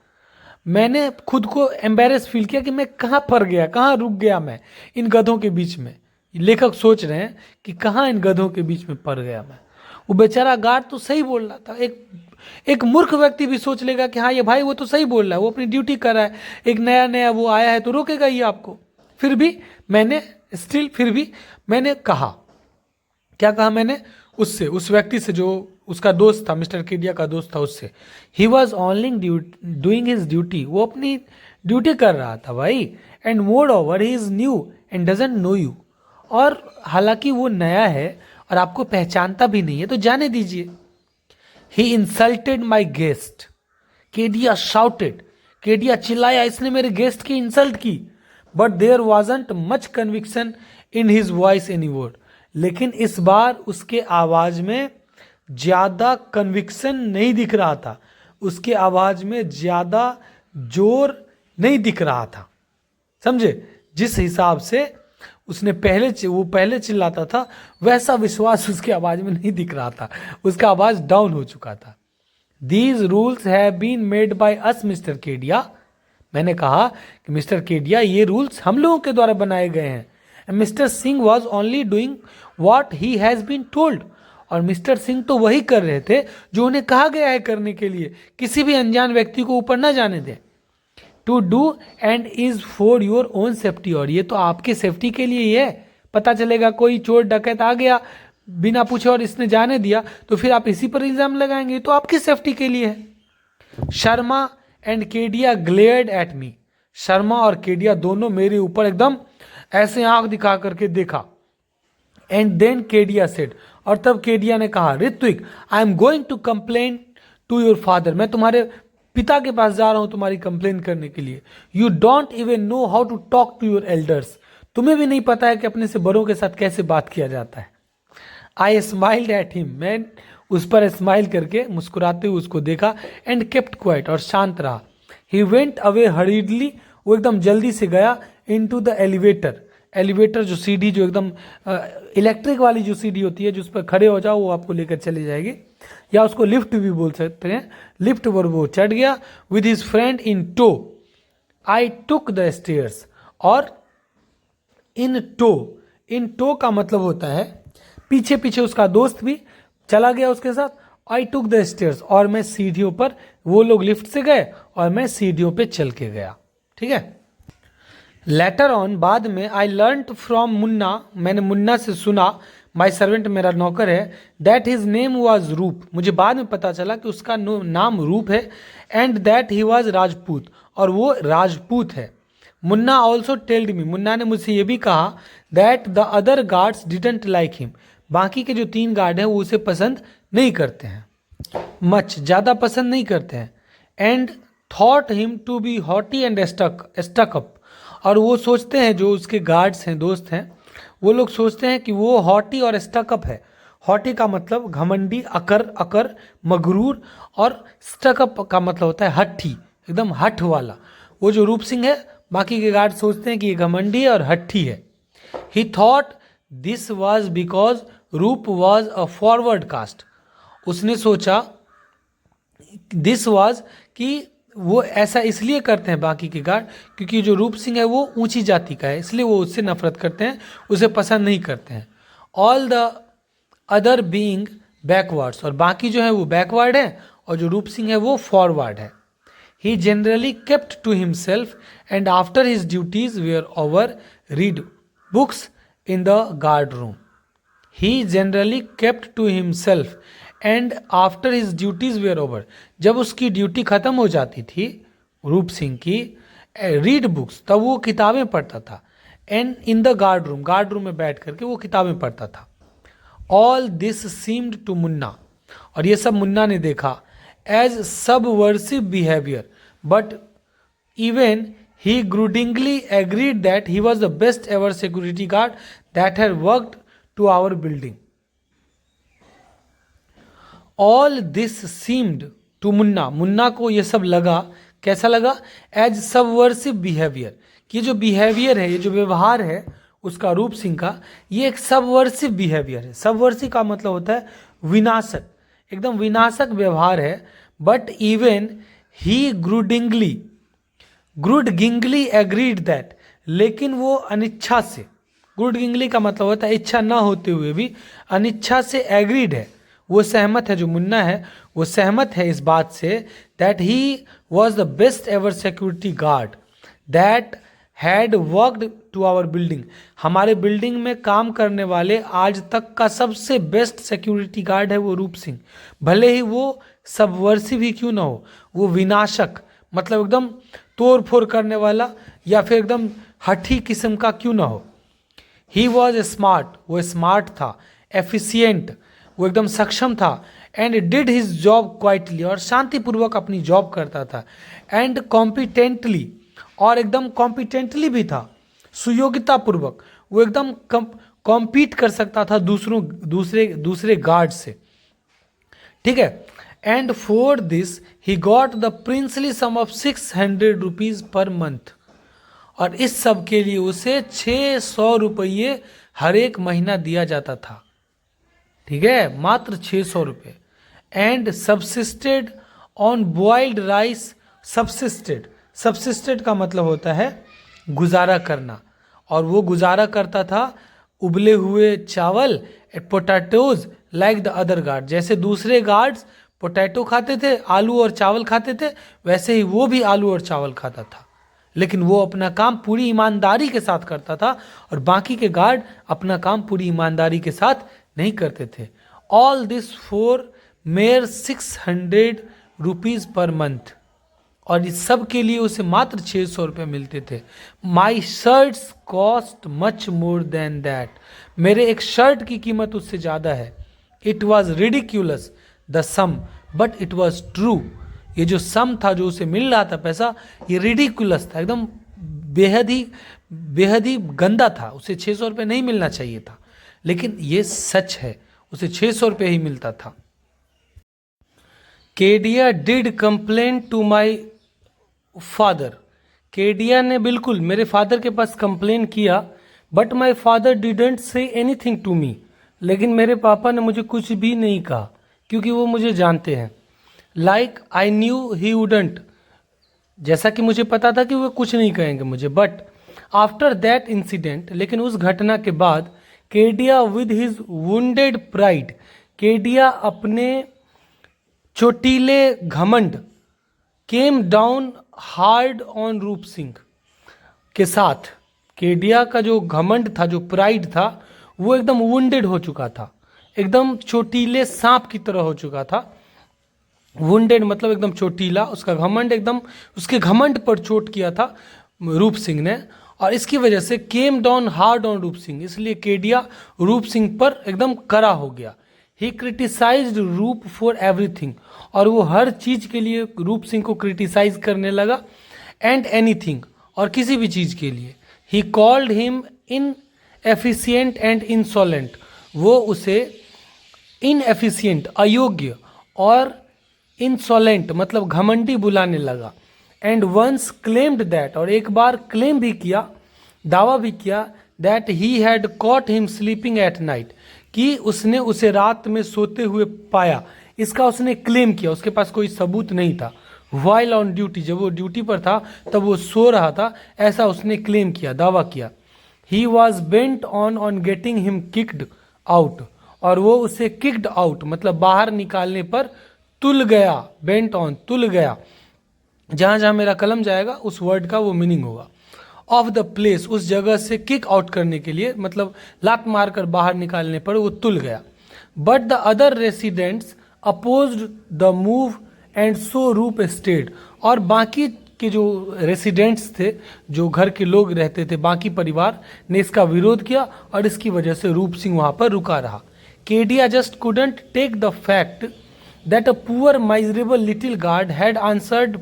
मैंने खुद को embarrass feel किया कि मैं कहाँ फर गया, कहाँ रुक गया मैं इन गधों के बीच में। लेखक सोच रहे हैं कि कहाँ इन गधों के बीच में पड़ गया मैं। वो बेचारा गार्ड तो सही बोल रहा था, एक मूर्ख व्यक्ति भी सोच लेगा कि हाँ ये भाई वो तो सही बोल रहा है, वो अपनी ड्यूटी कर रहा है, एक नया वो आया है तो रोकेगा ही आपको। फिर भी मैंने कहा, क्या कहा मैंने उससे, उस व्यक्ति से जो उसका दोस्त था, मिस्टर केडिया का दोस्त था, उससे, ही was only doing his duty, वो अपनी ड्यूटी कर रहा था भाई। And moreover he is new and doesn't know you, और हालांकि वो नया है और आपको पहचानता भी नहीं है तो जाने दीजिए। He insulted my guest, Kedia shouted, Kedia चिल्लाया, इसने मेरे गेस्ट की इंसल्ट की। But there wasn't much conviction in his voice any word, लेकिन इस बार उसके आवाज में ज्यादा कन्विक्शन नहीं दिख रहा था, उसके आवाज में ज्यादा जोर नहीं दिख रहा था। समझे? जिस हिसाब से उसने पहले चिल्लाता था, वैसा विश्वास उसकी आवाज में नहीं दिख रहा था, उसका आवाज डाउन हो चुका था। These rules have been made by us mister Kedia, मैंने कहा कि मिस्टर केडिया ये रूल्स हम लोगों के द्वारा बनाए गए हैं। Mister Singh was only doing what he has been told, और मिस्टर सिंह तो वही कर रहे थे जो उन्हें कहा गया है करने के लिए, किसी भी अनजान व्यक्ति को ऊपर ना जाने दें। To do and is for your own safety, और ये तो आपके सेफ्टी के लिए ही है। पता चलेगा कोई चोर डकैत आ गया बिना पूछे और इसने जाने दिया, तो फिर आप इसी पर इल्जाम लगाएंगे, तो आपकी सेफ्टी के लिए है। Sharma and Kedia glared at me, Sharma और केडिया दोनों मेरे ऊपर एकदम ऐसे आंख दिखा करके देखा। एंड देन केडिया सेड, और तब केडिया ने कहा, Ritwik I am going to complain to your father, मैं तुम्हारे पिता के पास जा रहा हूं तुम्हारी कंप्लेन करने के लिए। You don't even know how to talk to your elders, तुम्हें भी नहीं पता है कि अपने से बड़ों के साथ कैसे बात किया जाता है। आई स्माइल्ड एट हिम, मैं उस पर स्माइल करके मुस्कुराते हुए उसको देखा। एंड केप्ट क्वाइट, और शांत रहा। ही वेंट अवे हरीडली, वो एकदम जल्दी से गया इनटू द एलिवेटर, एलिवेटर जो सीढ़ी जो एकदम इलेक्ट्रिक वाली जो सीढ़ी होती है जिस पर खड़े हो जाओ वो आपको लेकर चली जाएगी, या उसको लिफ्ट भी बोल सकते हैं। लिफ्ट पर वो चढ़ गया with his friend in tow. I took the stairs, और इन टो का मतलब होता है पीछे पीछे उसका दोस्त भी चला गया उसके साथ। आई टुक द स्टेयर्स, और मैं सीढ़ियों पर, वो लोग लिफ्ट से गए और मैं सीढ़ियों पे चल के गया। ठीक है। लेटर ऑन, बाद में, आई लर्न फ्रॉम मुन्ना, मैंने मुन्ना से सुना, माई सर्वेंट मेरा नौकर है, दैट हिज नेम वॉज रूप, मुझे बाद में पता चला कि उसका नाम रूप है। And that he was Rajput, और वो राजपूत है। मुन्ना ऑल्सो टेल्ड मी, मुन्ना ने मुझसे ये भी कहा, that the other guards didn't like him, बाकी के जो 3 गार्ड हैं वो उसे पसंद नहीं करते हैं, मच, ज़्यादा पसंद नहीं करते हैं। And thought him to be haughty and stuck up, और वो सोचते हैं, जो उसके गार्ड्स हैं, दोस्त हैं, वो लोग सोचते हैं कि वो हॉटी और स्टकअप है। हॉटी का मतलब घमंडी, अकर, मगरूर, और स्टकअप का मतलब होता है हट्ठी, एकदम हठ वाला। वो जो रूप सिंह है, बाकी के गार्ड सोचते हैं कि ये घमंडी है और हट्ठी है। ही थॉट दिस वॉज बिकॉज रूप वॉज अ फॉरवर्ड कास्ट, उसने सोचा दिस वॉज कि वो ऐसा इसलिए करते हैं बाकी के गार्ड क्योंकि जो रूप सिंह है वो ऊंची जाति का है, इसलिए वो उससे नफरत करते हैं, उसे पसंद नहीं करते हैं। All the other being backwards, और बाकी जो है वो बैकवर्ड है, और जो रूप सिंह है वो फॉरवर्ड है। He generally kept to himself and after his duties were over read books in the guard room. He generally kept to himself and after his duties were over, जब उसकी ड्यूटी खत्म हो जाती थी रूप सिंह की, रीड बुक्स, तब वो किताबें पढ़ता था। And in the guard room में बैठ करके वो किताबें पढ़ता था। All this seemed to Munna, और ये सब मुन्ना ने देखा, as subversive behaviour, but even he grudgingly agreed that he was the best ever security guard that had worked to our building. All this seemed to Munna, Munna को ये सब लगा, कैसा लगा? एज सबवर्सिव बिहेवियर, कि जो बिहेवियर है, ये जो व्यवहार है उसका रूप सिंह का, ये एक सबवर्सिव बिहेवियर है। सबवर्सिव का मतलब होता है विनाशक, एकदम विनाशक व्यवहार है। But even he grudgingly agreed that, लेकिन वो अनिच्छा से, ग्रूडिंगली का मतलब होता है इच्छा ना होते हुए भी अनिच्छा से एग्रीड है, वो सहमत है, जो मुन्ना है वो सहमत है इस बात से, that he was the best ever security guard that had worked to our building, हमारे बिल्डिंग में काम करने वाले आज तक का सबसे बेस्ट सिक्योरिटी गार्ड है वो रूप सिंह। भले ही वो सबवर्सिव ही क्यों ना हो, वो विनाशक मतलब एकदम तोड़ फोड़ करने वाला या फिर एकदम हठी किस्म का क्यों ना हो। ही वॉज स्मार्ट, वो स्मार्ट था, एफिशिएंट, वो एकदम सक्षम था, and did his job quietly, और शांतिपूर्वक अपनी जॉब करता था, एंड कॉम्पिटेंटली, और एकदम कॉम्पिटेंटली भी था, सुयोग्यता पूर्वक वो एकदम कॉम्पीट कर सकता था दूसरे गार्ड से, ठीक है। And for this he got the princely sum of 600 rupees per month, और इस सब के लिए उसे 600 रुपये हर एक महीना दिया जाता था, ठीक है, मात्र 600 रुपये। एंड सब्सिस्टेड ऑन बॉइल्ड राइस, सब्सिस्टेड का मतलब होता है गुजारा करना, और वो गुजारा करता था उबले हुए चावल, potatoes like the other guard, जैसे दूसरे गार्ड्स पोटैटो खाते थे, आलू और चावल खाते थे, वैसे ही वो भी आलू और चावल खाता था, लेकिन वो अपना काम पूरी ईमानदारी के साथ करता था, और बाकी के गार्ड अपना काम पूरी ईमानदारी के साथ नहीं करते थे। All this for mayor 600 rupees per month, और इस सब के लिए उसे मात्र 600 रुपये मिलते थे। My shirts cost much more than that, मेरे एक शर्ट की कीमत उससे ज़्यादा है। It was ridiculous the sum but it was true, ये जो सम था जो उसे मिल रहा था पैसा, ये रिडिकुलस था, एकदम बेहद ही गंदा था, उसे 600 रुपये नहीं मिलना चाहिए था, लेकिन ये सच है, उसे 600 रुपये ही मिलता था। Kedia did complain to my father, Kedia ने बिल्कुल मेरे फादर के पास कंप्लेन किया, but my father didn't say anything to me, लेकिन मेरे पापा ने मुझे कुछ भी नहीं कहा, क्योंकि वो मुझे जानते हैं। Like I knew he wouldn't, जैसा कि मुझे पता था कि वो कुछ नहीं कहेंगे मुझे। बट आफ्टर दैट इंसिडेंट, लेकिन उस घटना के बाद, Kedia with his wounded pride, Kedia अपने चोटीले घमंड, केम डाउन हार्ड ऑन रूप सिंह के साथ, केडिया का जो घमंड था, जो प्राइड था, वो एकदम वुंडेड हो चुका था, एकदम चोटीले सांप की तरह हो चुका था। वुंडेड मतलब एकदम चोटीला, उसका घमंड एकदम, उसके घमंड पर चोट किया था रूप सिंह ने, और इसकी वजह से केम डाउन हार्ड ऑन रूप सिंह, इसलिए केडिया रूप सिंह पर एकदम कड़ा हो गया। ही क्रिटिसाइज्ड रूप फॉर एवरीथिंग, और वो हर चीज के लिए रूप सिंह को क्रिटिसाइज करने लगा, एंड एनीथिंग, और किसी भी चीज के लिए। He called him in efficient and insolent, वो उसे इनएफिशिएंट अयोग्य और इंसोलेंट मतलब घमंडी बुलाने लगा। एंड वंस क्लेम्ड दैट, और एक बार क्लेम भी किया, दावा भी किया, that he had cot him sleeping at night, कि उसने उसे रात में सोते हुए पाया, इसका उसने क्लेम किया, उसके पास कोई सबूत नहीं था। वाइल ऑन ड्यूटी, जब वो ड्यूटी पर था तब वो सो रहा था, ऐसा उसने क्लेम किया, दावा किया। He was bent on getting him kicked out, और वो उसे किक्ड आउट मतलब बाहर निकालने पर तुल गया, बेंट ऑन तुल गया, जहां जहां मेरा कलम जाएगा उस वर्ड का वो मीनिंग होगा। ऑफ द प्लेस, उस जगह से किक आउट करने के लिए, मतलब लात मारकर बाहर निकालने पर वो तुल गया। But the other residents opposed the move and so रूप स्टेड, और बाकी के जो रेसिडेंट्स थे, जो घर के लोग रहते थे, बाकी परिवार ने इसका विरोध किया, और इसकी वजह से रूप सिंह वहां पर रुका रहा। Kedia just couldn't take the fact that a poor miserable little guard had answered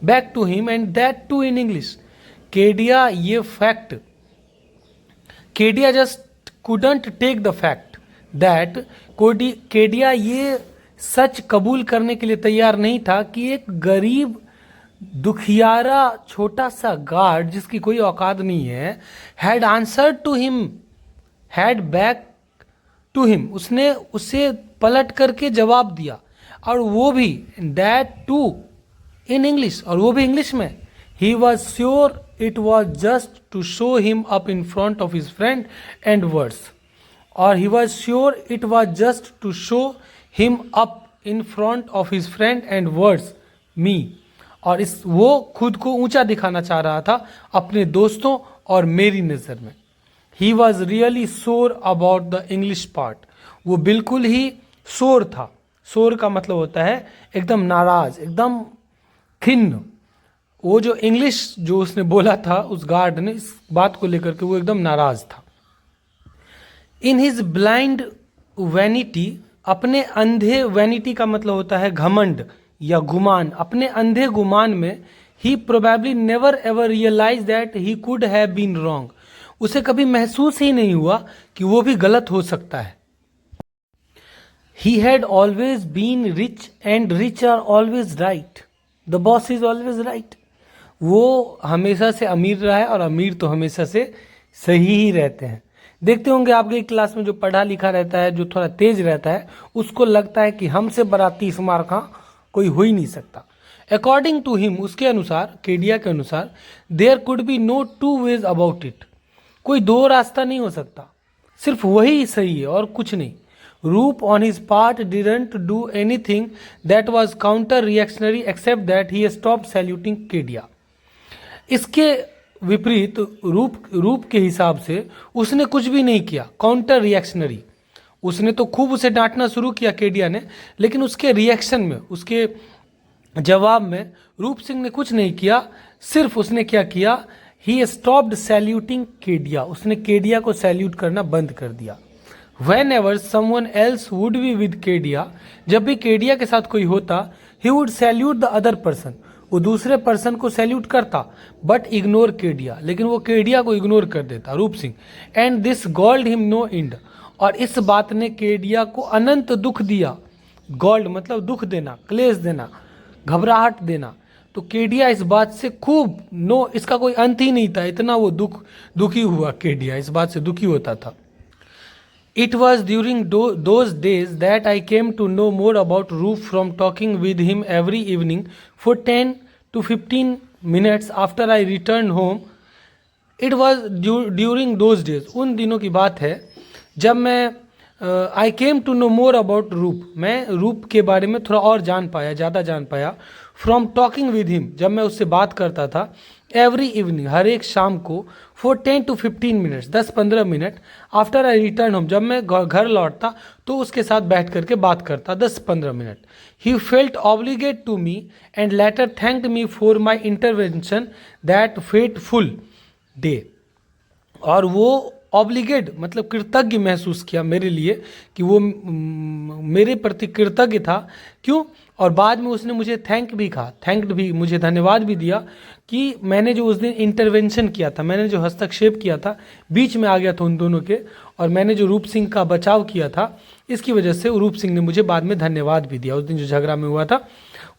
back to him and that too in English. Kedia ये fact, Kedia just couldn't take the fact that, Kedia ये सच कबूल करने के लिए तैयार नहीं था कि एक गरीब दुखियारा छोटा सा गार्ड जिसकी कोई औकात नहीं है, had answered to him, had back to him, उसने उसे पलट करके जवाब दिया, और वो भी दैट टू इन इंग्लिश, और वो भी इंग्लिश में। He was sure it was just to show him up in front of his friend and words, और he was sure it was just to show him up in front of his friend and words me, और इस वो खुद को ऊंचा दिखाना चाह रहा था अपने दोस्तों और मेरी नज़र में। ही वॉज रियली सोर अबाउट द इंग्लिश पार्ट, वो बिल्कुल ही सोर था, सोर का मतलब होता है एकदम नाराज, एकदम खिन्न। वो जो इंग्लिश जो उसने बोला था उस गार्ड ने, इस बात को लेकर के वो एकदम नाराज था। इन हिज ब्लाइंड वैनिटी अपने अंधे, वैनिटी का मतलब होता है घमंड या गुमान, अपने अंधे गुमान में ही probably never ever realise that he could have been wrong, उसे कभी महसूस ही नहीं हुआ कि वो भी गलत हो सकता है। He had always been rich and rich are always right. The boss is always right. वो हमेशा से अमीर रहा है और अमीर तो हमेशा से सही ही रहते हैं। देखते होंगे आपके क्लास में जो पढ़ा लिखा रहता है, जो थोड़ा तेज रहता है, उसको लगता है कि हमसे बड़ा 30 मार्क कोई हो ही नहीं सकता। अकॉर्डिंग टू हिम, उसके अनुसार, केडिया के अनुसार, there could be no two ways about it, कोई दो रास्ता नहीं हो सकता, सिर्फ वही सही है और कुछ नहीं। रूप on his part didn't do anything that was counter reactionary except that he stopped saluting Kedia. इसके विपरीत रूप के हिसाब से उसने कुछ भी नहीं किया, काउंटर रिएक्शनरी। उसने तो खूब उसे डांटना शुरू किया केडिया ने, लेकिन उसके रिएक्शन में, उसके जवाब में रूप सिंह ने कुछ नहीं किया। सिर्फ उसने क्या किया, ही स्टॉप्ड सैल्यूटिंग केडिया, उसने केडिया को सैल्यूट करना बंद कर दिया। Whenever someone else would be with Kedia, जब भी केडिया के साथ कोई होता, he would salute the other person, वो दूसरे पर्सन को सैल्यूट करता, बट इग्नोर केडिया, लेकिन वो केडिया को इग्नोर कर देता Roop Singh. And this galled him no end, और इस बात ने केडिया को अनंत दुख दिया। गॉल्ड मतलब दुख देना, क्लेश देना, घबराहट देना। तो केडिया इस बात से खूब, इसका कोई अंत ही नहीं था, इतना वो दुखी हुआ केडिया, इस बात से दुखी होता था। It was during those days that I came to know more about Roop from talking with him every evening for 10 to 15 minutes after I returned home. It was during those days, उन दिनों की बात है जब मैं I came to know more about रूप, मैं रूप के बारे में थोड़ा और जान पाया, ज़्यादा जान पाया। फ्रॉम टॉकिंग विद हिम, जब मैं उससे बात करता था, एवरी इवनिंग, हर एक शाम को, for 10 to 15 minutes, 10-15 minute, after I return home, जब मैं घर लौटता तो उसके साथ बैठ करके बात करता 10-15 मिनट। He felt obligate to me and later thanked me for my intervention that fateful day, और वो ऑब्लिगेट मतलब कृतज्ञ महसूस किया मेरे लिए, कि वो मेरे प्रति कृतज्ञ था। क्यों? और बाद में उसने मुझे थैंक्ड भी, मुझे धन्यवाद भी दिया कि मैंने जो उस दिन इंटरवेंशन किया था, मैंने जो हस्तक्षेप किया था, बीच में आ गया था उन दोनों के, और मैंने जो रूप सिंह का बचाव किया था, इसकी वजह से रूप सिंह ने मुझे बाद में धन्यवाद भी दिया, उस दिन जो झगड़ा में हुआ था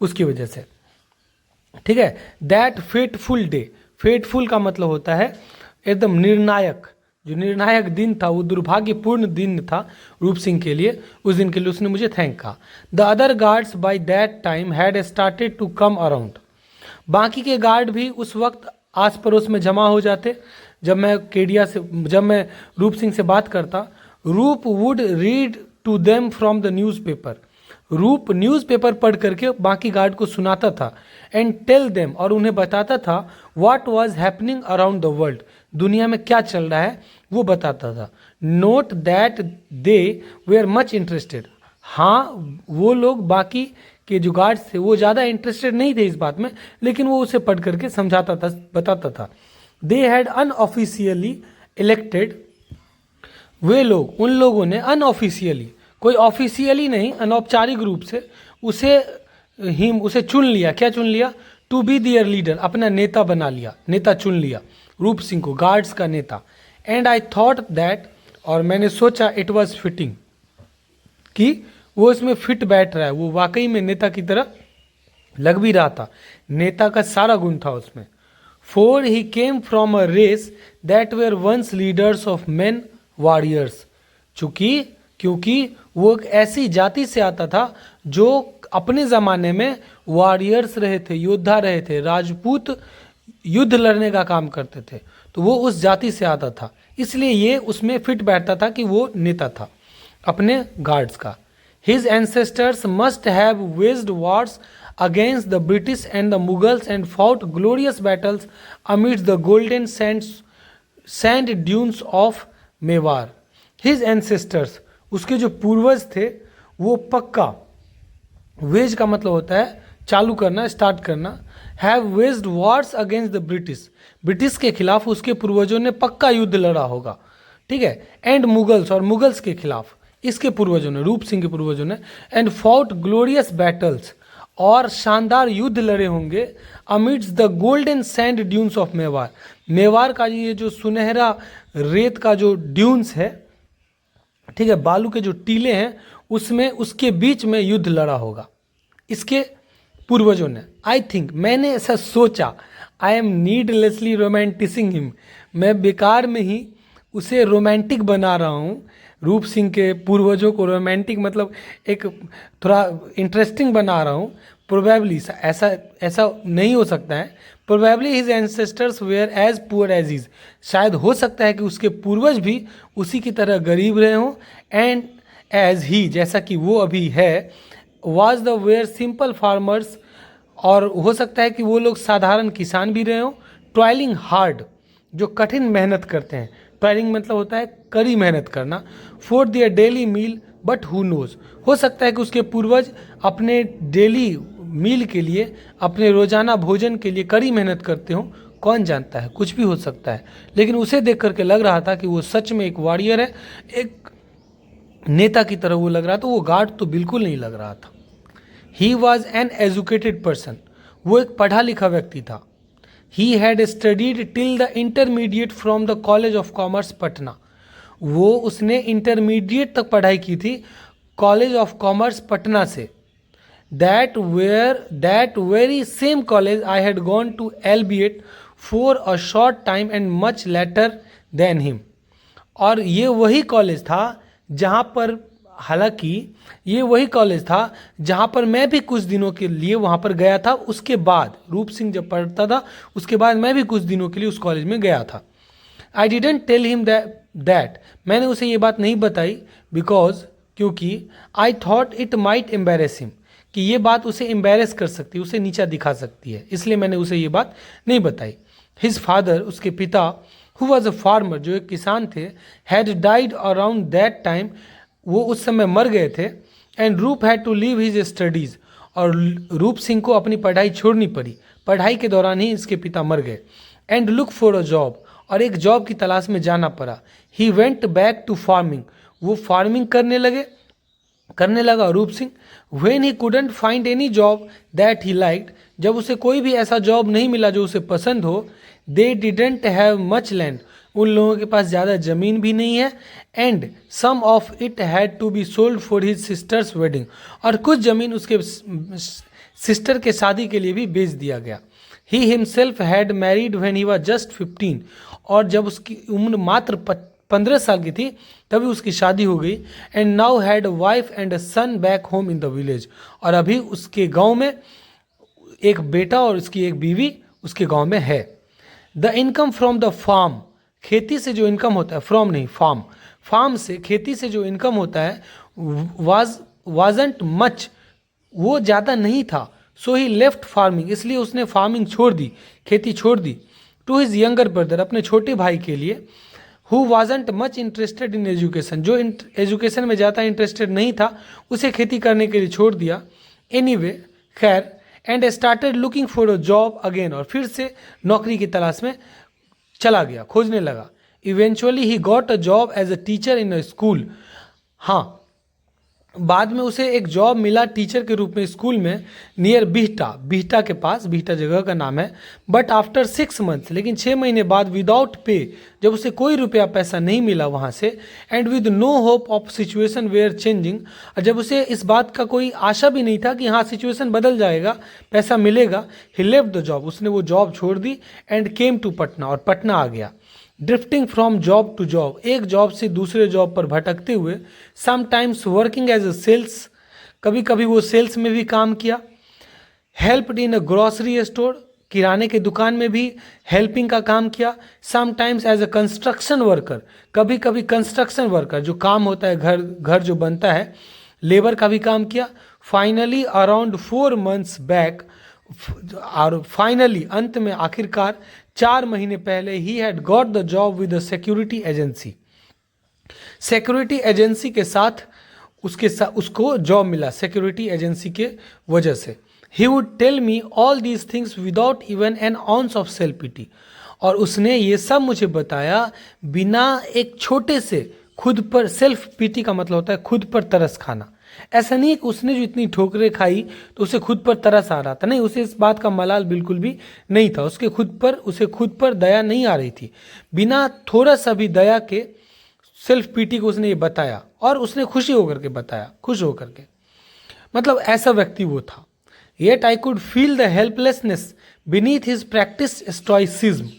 उसकी वजह से। ठीक है, दैट फेटफुल डे, फेटफुल का मतलब होता है एकदम निर्णायक, जो निर्णायक दिन था, वो दुर्भाग्यपूर्ण दिन था रूप सिंह के लिए, उस दिन के लिए उसने मुझे थैंक कहा। The other guards by that time had started to come around, बाकी के गार्ड भी उस वक्त आस पड़ोस में जमा हो जाते। जब मैं रूप सिंह से बात करता, Roop would read to them from the newspaper, Roop newspaper पढ़ करके बाकी गार्ड को सुनाता था। एंड टेल देम, और उन्हें बताता था, what was happening around the world, दुनिया में क्या चल रहा है वो बताता था। Not that they were much interested, हाँ वो लोग बाकी के जो गार्ड्स थे वो ज़्यादा इंटरेस्टेड नहीं थे इस बात में, लेकिन वो उसे पढ़ करके समझाता था, बताता था। दे हैड अनऑफिशियली इलेक्टेड, वे लोग, उन लोगों ने अनऑफिशियली, कोई ऑफिशियली नहीं, अनौपचारिक रूप से उसे चुन लिया। क्या चुन लिया? टू बी दियर लीडर, अपना नेता बना लिया, नेता चुन लिया रूप सिंह को, गार्ड्स का नेता। एंड आई थॉट दैट, और मैंने सोचा, इट वॉज फिटिंग, कि वो इसमें फिट बैठ रहा है, वो वाकई में नेता की तरह लग भी रहा था, नेता का सारा गुण था उसमें। For he came from a race that were once leaders of men warriors, क्योंकि वो एक ऐसी जाति से आता था जो अपने ज़माने में वॉरियर्स रहे थे, योद्धा रहे थे, राजपूत युद्ध लड़ने का काम करते थे, तो वो उस जाति से आता था, इसलिए ये उसमें फिट बैठता था कि वो नेता था अपने गार्ड्स का। His ancestors must have waged wars against the British and the Mughals and fought glorious battles amidst the golden sand dunes of Mewar. His ancestors, उसके जो पूर्वज थे, वो पक्का, वेज का मतलब होता है चालू करना, स्टार्ट करना, have waged wars against the British के खिलाफ उसके पूर्वजों ने पक्का युद्ध लड़ा होगा। ठीक है, एंड मुगल्स, और मुगल्स के खिलाफ, इसके पूर्वजों ने, रूप सिंह के पूर्वजों ने, एंड फॉट ग्लोरियस बैटल्स, और शानदार युद्ध लड़े होंगे, amidst the golden sand dunes of Mewar, Mewar का ये जो सुनहरा रेत का जो ड्यून्स है, ठीक है, बालू के जो टीले हैं, उसमें उसके बीच में युद्ध लड़ा होगा इसके पूर्वजों ने। आई थिंक, मैंने ऐसा सोचा, आई एम नीडलेसली रोमांटिसिंग हिम, मैं बेकार में ही उसे रोमांटिक बना रहा हूँ, रूप सिंह के पूर्वजों को रोमांटिक मतलब एक थोड़ा इंटरेस्टिंग बना रहा हूँ। प्रोबेबली ऐसा ऐसा नहीं हो सकता है, probably his ancestors were as poor as is, शायद हो सकता है कि उसके पूर्वज भी उसी की तरह गरीब रहे हों, एंड एज ही, जैसा कि वो अभी है, was the were simple farmers, और हो सकता है कि वो लोग साधारण किसान भी रहे हों, टॉयलिंग हार्ड, जो कठिन मेहनत करते हैं, टॉयलिंग मतलब होता है कड़ी मेहनत करना, for their daily meal, but who knows, हो सकता है कि उसके पूर्वज अपने डेली मील के लिए, अपने रोजाना भोजन के लिए कड़ी मेहनत करते हों, कौन जानता है, कुछ भी हो सकता है। लेकिन उसे देख करके लग रहा था कि वो सच में एक वॉरियर है, एक नेता की तरह वो लग रहा था, वो गार्ड तो बिल्कुल नहीं लग रहा था। He was an educated person, वो एक पढ़ा लिखा व्यक्ति था। He had studied till the intermediate from the college of commerce Patna, वो उसने इंटरमीडिएट तक पढ़ाई की थी कॉलेज ऑफ कॉमर्स पटना से। That very same college I had gone to albeit for a short time and much later than him, और ये वही कॉलेज था जहाँ पर, हालांकि ये वही कॉलेज था जहाँ पर मैं भी कुछ दिनों के लिए वहाँ पर गया था। उसके बाद रूप सिंह जब पढ़ता था उसके बाद मैं भी कुछ दिनों के लिए उस कॉलेज में गया था। I didn't tell him that, मैंने उसे ये बात नहीं बताई, बिकॉज, क्योंकि I thought it might embarrass him, कि ये बात उसे एम्बेरस कर सकती है, उसे नीचा दिखा सकती है, इसलिए मैंने उसे ये बात नहीं बताई। हिज फादर, उसके पिता, हु वॉज अ फार्मर, जो एक किसान थे, had died around that time, वो उस समय मर गए थे। And Roop had to leave his studies, और रूप सिंह को अपनी पढ़ाई छोड़नी पड़ी, पढ़ाई के दौरान ही इसके पिता मर गए। And look for a job, और एक जॉब की तलाश में जाना पड़ा। He went back to farming, वो फार्मिंग करने लगा Roop Singh. When he couldn't find any job that he liked, जब उसे कोई भी ऐसा जॉब नहीं मिला जो उसे पसंद हो। They didn't have much land, उन लोगों के पास ज़्यादा ज़मीन भी नहीं है। And some of it had to be sold for his sister's wedding, और कुछ ज़मीन उसके सिस्टर के शादी के लिए भी बेच दिया गया। He himself had married when he was just 15, और जब उसकी उम्र मात्र 15 साल की थी तभी उसकी शादी हो गई। And now had wife and a son back home in the village, और अभी उसके गांव में एक बेटा और उसकी एक बीवी उसके गांव में है। The income from the farm, खेती से जो इनकम होता है, फ्रॉम नहीं फार्म, फार्म से, खेती से जो इनकम होता है, वाजंट मच, वो ज़्यादा नहीं था। सो ही लेफ्ट फार्मिंग, इसलिए उसने फार्मिंग छोड़ दी, खेती छोड़ दी। टू हिज यंगर ब्रदर, अपने छोटे भाई के लिए। Who wasn't much interested in education, जो एजुकेशन में ज़्यादा इंटरेस्टेड नहीं था, उसे खेती करने के लिए छोड़ दिया। एनीवे, खैर, and started looking for a job again, और फिर से नौकरी की तलाश में चला गया, खोजने लगा। Eventually he got a job as a teacher in a school, हाँ, बाद में उसे एक जॉब मिला टीचर के रूप में स्कूल में, नियर बिहटा, बिहटा के पास, बिहटा जगह का नाम है। बट आफ्टर 6 मंथ्स, लेकिन 6 महीने बाद, विदाउट पे, जब उसे कोई रुपया पैसा नहीं मिला वहाँ से, and with no hope of situation were changing, और जब उसे इस बात का कोई आशा भी नहीं था कि हाँ सिचुएशन बदल जाएगा, पैसा मिलेगा, ही लेफ्ट द जॉब, उसने वो जॉब छोड़ दी। एंड केम टू पटना, और पटना आ गया। Drifting from job to job, एक जॉब से दूसरे जॉब पर भटकते हुए। Sometimes working as a sales, कभी कभी वो सेल्स में भी काम किया। Helped in a grocery store, किराने के दुकान में भी हेल्पिंग का काम किया। Sometimes as a construction worker, कभी कभी कंस्ट्रक्शन वर्कर, जो काम होता है, घर जो बनता है, लेबर का भी काम किया। फाइनली अराउंड 4 months बैक, और फाइनली अंत में, आखिरकार 4 महीने पहले, he had got the job with the security agency, security agency के साथ उसको जॉब मिला, सिक्योरिटी एजेंसी के वजह से। He would tell me all these things without even an ounce of self pity, और उसने ये सब मुझे बताया बिना एक छोटे से खुद पर, सेल्फ पीटी का मतलब होता है खुद पर तरस खाना। ऐसा नहीं है कि उसने जो इतनी ठोकरें खाई तो उसे खुद पर तरस आ रहा था, नहीं, उसे इस बात का मलाल बिल्कुल भी नहीं था। उसे खुद पर दया नहीं आ रही थी। बिना थोड़ा सा भी दया के सेल्फ पीटी को उसने ये बताया, और उसने खुशी होकर के बताया, खुश होकर के, मतलब ऐसा व्यक्ति वो था। Yet I could feel the helplessness beneath his practice stoicism.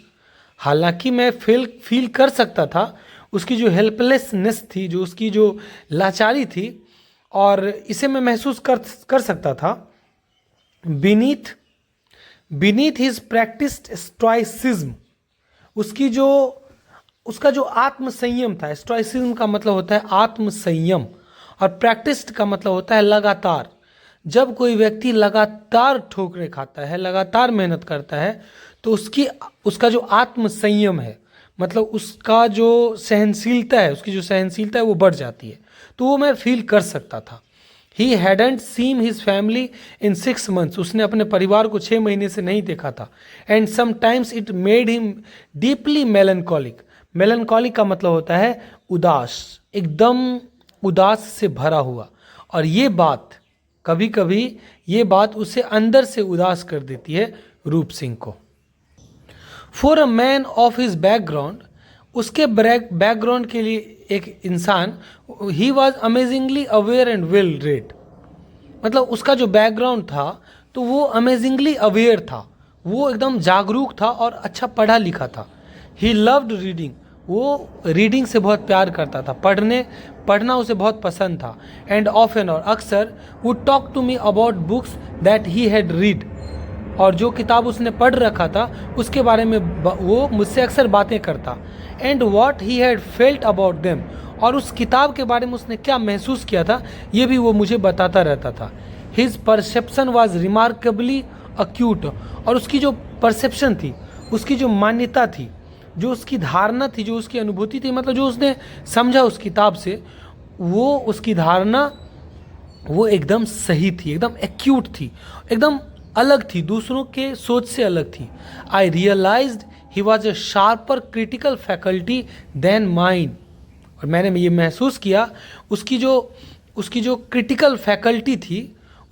हालांकि मैं फील कर सकता था उसकी जो हेल्पलेसनेस थी, जो उसकी जो लाचारी थी, और इसे मैं महसूस कर सकता था बीनीथ हिज प्रैक्टिस्ड स्टोइसिज्म। उसका जो आत्म संयम था, स्टोइसिज्म का मतलब होता है आत्म संयम, और प्रैक्टिस्ड का मतलब होता है लगातार। जब कोई व्यक्ति लगातार ठोकरें खाता है, लगातार मेहनत करता है, तो उसका जो आत्म संयम है, मतलब उसका जो सहनशीलता है, उसकी जो सहनशीलता है वो बढ़ जाती है। तो वो मैं फील कर सकता था। ही hadn't seen his family in 6 months। उसने अपने परिवार को 6 महीने से नहीं देखा था। And sometimes it made him deeply melancholic. Melancholic का मतलब होता है उदास, एकदम उदास से भरा हुआ। और कभी कभी ये बात उसे अंदर से उदास कर देती है रूप सिंह को। For a man of his background, उसके बैकग्राउंड के लिए एक इंसान, he was amazingly aware and well read. मतलब उसका जो बैकग्राउंड था तो वो अमेजिंगली अवेयर था, वो एकदम जागरूक था और अच्छा पढ़ा लिखा था। ही लव्ड रीडिंग, वो रीडिंग से बहुत प्यार करता था, पढ़ना उसे बहुत पसंद था। एंड ऑफन, और अक्सर, would talk to me about books that he had read. और जो किताब उसने पढ़ रखा था उसके बारे में वो मुझसे अक्सर बातें करता। And what he had felt about them, और उस किताब के बारे में उसने क्या महसूस किया था ये भी वो मुझे बताता रहता था। His perception was remarkably acute, और उसकी जो परसेप्शन थी, उसकी जो मान्यता थी, जो उसकी धारणा थी, जो उसकी अनुभूति थी, मतलब जो उसने समझा उस किताब से, वो उसकी धारणा वो एकदम सही थी, एकदम एक्यूट थी, एकदम अलग थी, दूसरों के सोच से अलग थी। I realised he was a sharper critical faculty than mind. और मैंने ये महसूस किया उसकी जो क्रिटिकल फैकल्टी थी,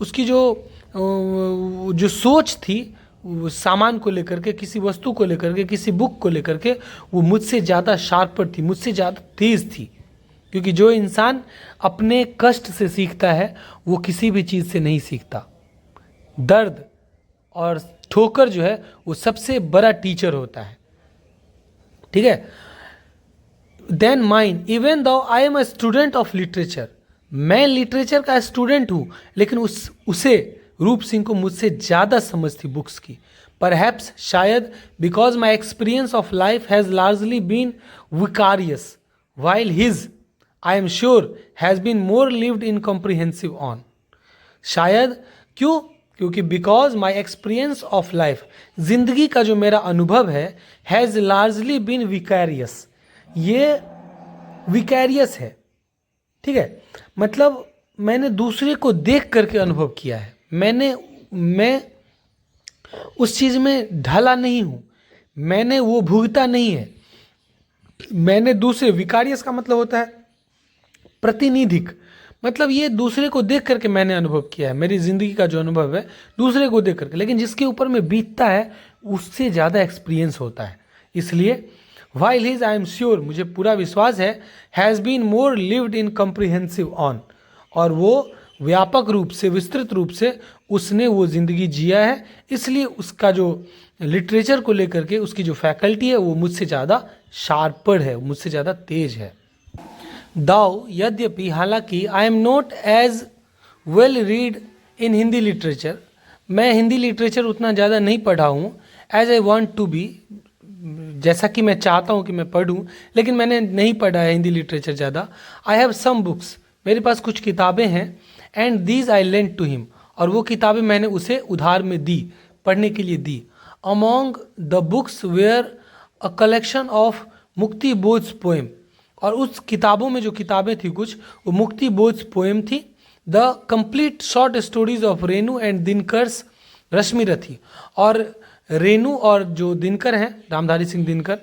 उसकी जो सोच थी, सामान को लेकर के, किसी वस्तु को लेकर के, किसी बुक को लेकर के, वो मुझसे ज़्यादा शार्पर थी, मुझसे ज़्यादा तेज़ थी। क्योंकि जो इंसान अपने कष्ट से सीखता है वो किसी भी चीज़ से नहीं सीखता। दर्द और ठोकर जो है वो सबसे बड़ा टीचर होता है, ठीक है। Then mind, even though I am a student of literature, मैं लिटरेचर का स्टूडेंट हूँ, लेकिन उसे रूप सिंह को मुझसे ज़्यादा समझ थी बुक्स की। परहैप्स, शायद, because my experience of life has largely been vicarious, while his, I am sure, has been more lived in comprehensive one. शायद, क्यों? क्योंकि because my experience of life, जिंदगी का जो मेरा अनुभव है, हैज़ लार्जली बीन विकैरियस, ये विकैरियस है, ठीक है। मतलब मैंने दूसरे को देख करके अनुभव किया है, मैं उस चीज़ में ढला नहीं हूँ, मैंने वो भुगता नहीं है, मैंने दूसरे, विकारियस का मतलब होता है प्रतिनिधिक, मतलब ये दूसरे को देख करके मैंने अनुभव किया है, मेरी ज़िंदगी का जो अनुभव है दूसरे को देख करके, लेकिन जिसके ऊपर में बीतता है उससे ज़्यादा एक्सपीरियंस होता है। इसलिए while his, I am sure, मुझे पूरा विश्वास है, has been more lived in comprehensive on, और वो व्यापक रूप से, विस्तृत रूप से उसने वो ज़िंदगी जिया है, इसलिए उसका जो लिटरेचर को लेकर के उसकी जो फैकल्टी है वो मुझसे ज़्यादा शार्पर है, मुझसे ज़्यादा तेज है। दाउ, यद्यपि, हालांकि, I am not as well read in Hindi literature, मैं हिंदी लिटरेचर उतना ज़्यादा नहीं पढ़ा हूँ, as I want to be, जैसा कि मैं चाहता हूँ कि मैं पढ़ूँ, लेकिन मैंने नहीं पढ़ा है हिंदी लिटरेचर ज़्यादा। आई हैव सम बुक्स, मेरे पास कुछ किताबें हैं, and these I lent to him, और वो किताबें मैंने उसे उधार में दी, पढ़ने के लिए दी। Among the books were a collection of Muktibodh poem, और उस किताबों में जो किताबें थी कुछ, वो मुक्ति बोझ पोएम थी। The complete short stories of Renu and Dinkar's Rashmirathi, और रेणु और जो दिनकर हैं, रामधारी सिंह दिनकर,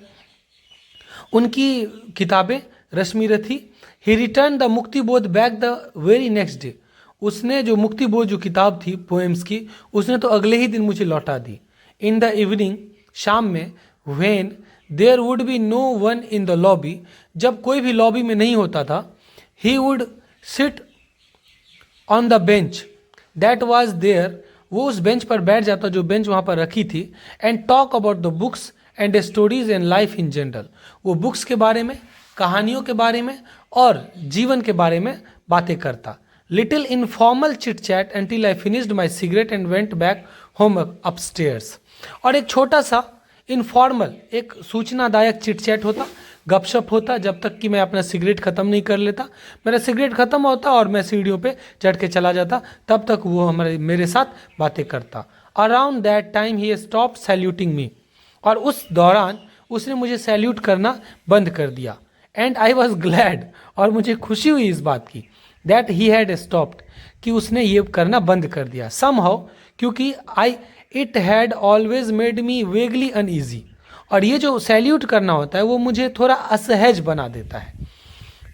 उनकी किताबें Rashmirathi. He return the Muktibodh back the very next day. उसने जो मुक्तिबोध जो किताब थी पोएम्स की, उसने तो अगले ही दिन मुझे लौटा दी। इन द इवनिंग, शाम में, when there would be no one in the lobby, जब कोई भी लॉबी में नहीं होता था, he would sit on the bench that was there, वो उस बेंच पर बैठ जाता जो बेंच वहाँ पर रखी थी, and talk about the books and stories and life in general. वो बुक्स के बारे में, कहानियों के बारे में और जीवन के बारे में बातें करता। Little informal chit chat until I finished my cigarette and went back home upstairs. और एक छोटा सा इनफॉर्मल, एक सूचनादायक चिट चैट होता, गपशप होता, जब तक कि मैं अपना सिगरेट ख़त्म नहीं कर लेता। मेरा सिगरेट ख़त्म होता और मैं सीढ़ियों पे चढ़ के चला जाता, तब तक वो मेरे साथ बातें करता। Around that time he stop saluting me, और उस दौरान उसने मुझे सैल्यूट करना बंद कर दिया। एंड आई वॉज ग्लैड, और मुझे खुशी हुई इस बात की, दैट ही हैड स्टॉप्ड, कि उसने ये करना बंद कर दिया। समहाउ, क्योंकि it had always made me vaguely uneasy, और ये जो सैल्यूट करना होता है वो मुझे थोड़ा असहज बना देता है।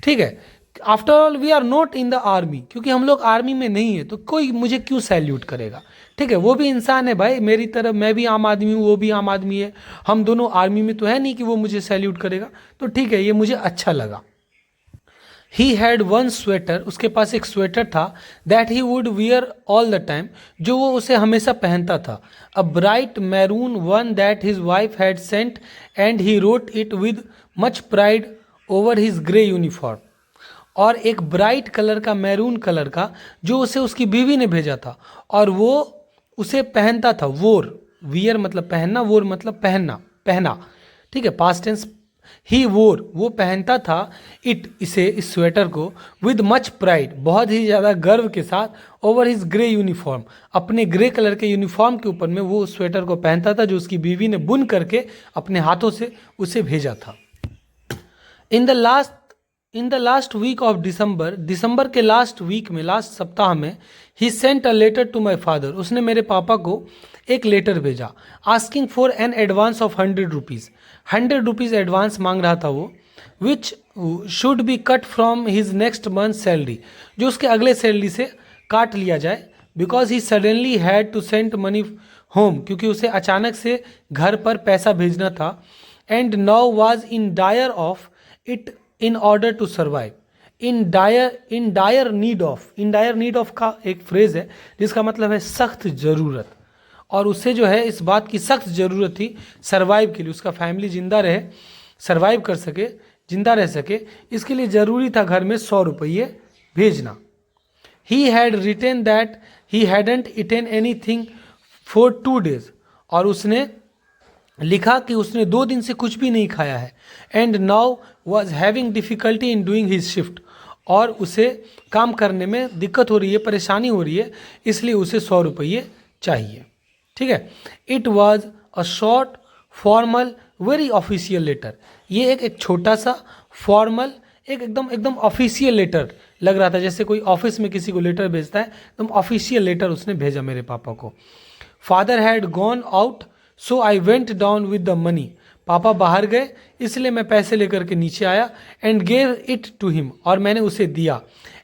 ठीक है, after all we are not in the army, क्योंकि हम लोग आर्मी में नहीं है तो कोई मुझे क्यों सैल्यूट करेगा। ठीक है, वो भी इंसान है भाई मेरी तरह, मैं भी आम आदमी हूँ, वो भी आम आदमी है, हम दोनों आर्मी में तो है नहीं कि वो मुझे सैल्यूट करेगा। तो ठीक है, ये मुझे अच्छा लगा। ही हैड वन स्वेटर, उसके पास एक स्वेटर था, that he would wear all the time, जो वो उसे हमेशा पहनता था। A bright maroon one that his wife had sent, and he wrote it with much pride over his grey uniform. और एक ब्राइट कलर का, मैरून कलर का, जो उसे उसकी बीवी ने भेजा था, और वो उसे पहनता था। वोर, वियर मतलब पहनना, वोर मतलब पहनना, पहना। ठीक है, पास्ट टेंस। ही वोर, वो पहनता था, इट, इसे, इस स्वेटर को, विद मच प्राइड, बहुत ही ज़्यादा गर्व के साथ, ओवर हिज ग्रे यूनिफॉर्म, अपने ग्रे कलर के यूनिफॉर्म के ऊपर में वो उस स्वेटर को पहनता था जो उसकी बीवी ने बुन करके अपने हाथों से उसे भेजा था। In the last week of December के लास्ट वीक में, लास्ट सप्ताह में, he sent a letter to my father, उसने मेरे पापा को एक लेटर भेजा, asking for an advance of 100 rupees, 100 rupees advance मांग रहा था वो, which should be cut from his next month salary, जो उसके अगले सैलरी से काट लिया जाए, because he suddenly had to send money home, क्योंकि उसे अचानक से घर पर पैसा भेजना था, and now was in dire of it in order to survive, in dire need of का एक फ्रेज है जिसका मतलब है सख्त ज़रूरत, और उससे जो है इस बात की सख्त ज़रूरत थी सर्वाइव के लिए, उसका फैमिली जिंदा रहे, सर्वाइव कर सके, जिंदा रह सके, इसके लिए ज़रूरी था घर में 100 रुपये भेजना। He had written that he hadn't eaten anything for 2 days, और उसने लिखा कि उसने 2 दिन से कुछ भी नहीं खाया है, and now was having difficulty in doing his shift, और उसे काम करने में दिक्कत हो रही है, परेशानी हो रही है, इसलिए उसे 100 रुपये चाहिए। ठीक है, it was a short formal very official letter, ये एक छोटा सा फॉर्मल, एक एकदम ऑफिशियल लेटर लग रहा था, जैसे कोई ऑफिस में किसी को लेटर भेजता है, एकदम ऑफिशियल लेटर उसने भेजा मेरे पापा को। Father had gone out so I went down with the money, पापा बाहर गए इसलिए मैं पैसे लेकर के नीचे आया, and gave it to him, और मैंने उसे दिया,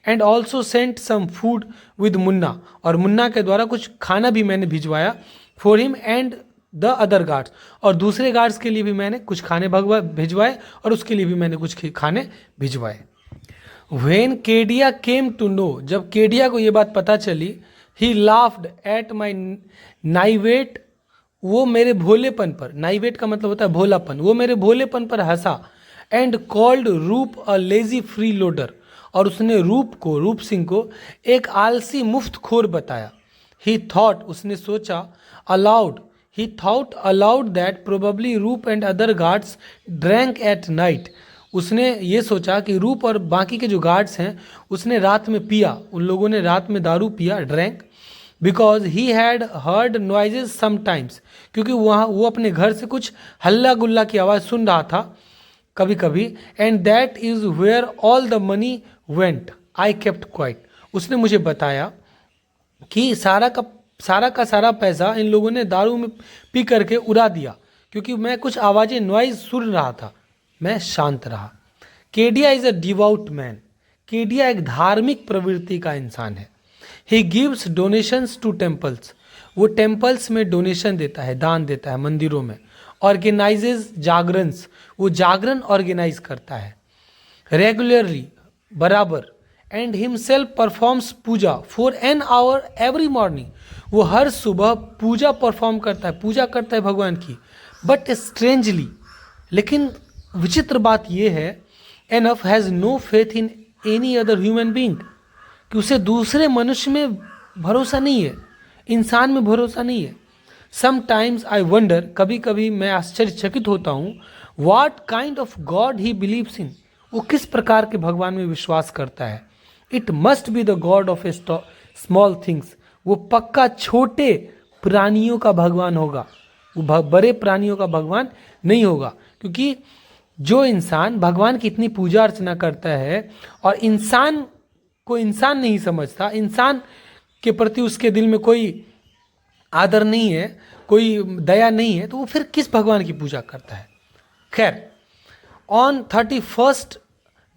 and also sent some food with Munna, और मुन्ना के द्वारा कुछ खाना भी मैंने भिजवाया, for him and the other guards, और दूसरे गार्ड्स के लिए भी मैंने कुछ खाने भिजवाए, और उसके लिए भी मैंने कुछ खाने भिजवाए। When Kedia came to know, जब केडिया को ये बात पता चली, ही लाफ्ड एट माई नाइवेट, वो मेरे भोलेपन पर, नाइवेट का मतलब होता है भोलापन, वो मेरे भोलेपन पर हंसा, एंड कॉल्ड रूप अ लेजी फ्री लोडर, और उसने रूप सिंह को एक आलसी मुफ्त खोर बताया। ही थॉट, उसने सोचा, अलाउड दैट प्रोबेबली रूप and other guards drank at night, उसने ये सोचा कि रूप और बाकी के जो गार्ड्स हैं उसने रात में पिया, उन लोगों ने रात में दारू पिया, drank, because he had heard noises sometimes, क्योंकि वो अपने घर से कुछ हल्ला गुल्ला की आवाज़ सुन रहा था कभी कभी, and that is where all the money went, I kept quiet, उसने मुझे बताया कि सारा का सारा पैसा इन लोगों ने दारू में पी करके उड़ा दिया, क्योंकि मैं कुछ आवाज़ें नॉइज़ सुन रहा था, मैं शांत रहा। Kedia is a devout man. Kedia एक धार्मिक प्रवृत्ति का इंसान है। He gives donations to temples. वो टेम्पल्स में डोनेशन देता है, दान देता है मंदिरों में। ऑर्गेनाइजेज जागरन्स, वो जागरण ऑर्गेनाइज करता है रेगुलरली, बराबर। And himself performs puja for an hour every morning. वो हर सुबह पूजा परफॉर्म करता है, पूजा करता है भगवान की। बट स्ट्रेंजली, लेकिन विचित्र बात यह है, enough has no faith in any other human being, कि उसे दूसरे मनुष्य में भरोसा नहीं है, इंसान में भरोसा नहीं है। समटाइम्स आई वंडर, कभी कभी मैं आश्चर्यचकित होता हूँ, what kind of God he believes in, वो किस प्रकार के भगवान में विश्वास करता है। It must be the God of A small things, वो पक्का छोटे प्राणियों का भगवान होगा, वो बड़े प्राणियों का भगवान नहीं होगा। क्योंकि जो इंसान भगवान की इतनी पूजा अर्चना करता है और इंसान को इंसान नहीं समझता, इंसान के प्रति उसके दिल में कोई आदर नहीं है, कोई दया नहीं है, तो वो फिर किस भगवान की पूजा करता है। खैर, on 31st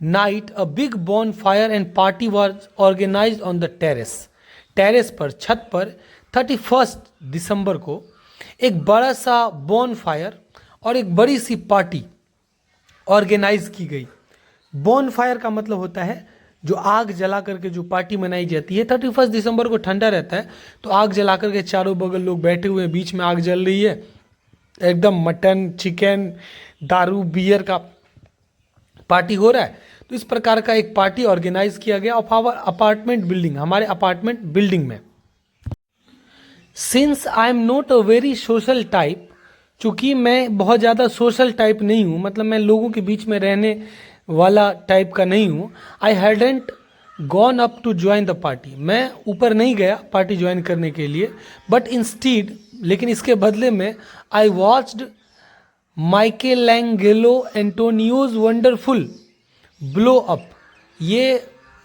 night a big bonfire and party was organise on the terrace पर, छत पर 31 दिसंबर को एक बड़ा सा बॉन फायर और एक बड़ी सी पार्टी ऑर्गेनाइज की गई। बॉन फायर का मतलब होता है जो आग जला करके जो पार्टी मनाई जाती है। 31 दिसंबर को ठंडा रहता है, तो आग जला करके चारों बगल लोग बैठे हुए हैं, बीच में आग जल रही है, एकदम मटन, चिकन, दारू, बियर का पार्टी हो रहा है। तो इस प्रकार का एक पार्टी ऑर्गेनाइज किया गया ऑफ आवर अपार्टमेंट बिल्डिंग, हमारे अपार्टमेंट बिल्डिंग में। Since I am not a very social type, चूँकि मैं बहुत ज़्यादा सोशल टाइप नहीं हूँ, मतलब मैं लोगों के बीच में रहने वाला टाइप का नहीं हूँ। I hadn't gone up to join the party, मैं ऊपर नहीं गया पार्टी ज्वाइन करने के लिए। बट इंस्टीड, लेकिन इसके बदले में I watched Michelangelo Antonioni's wonderful Blow Up, ये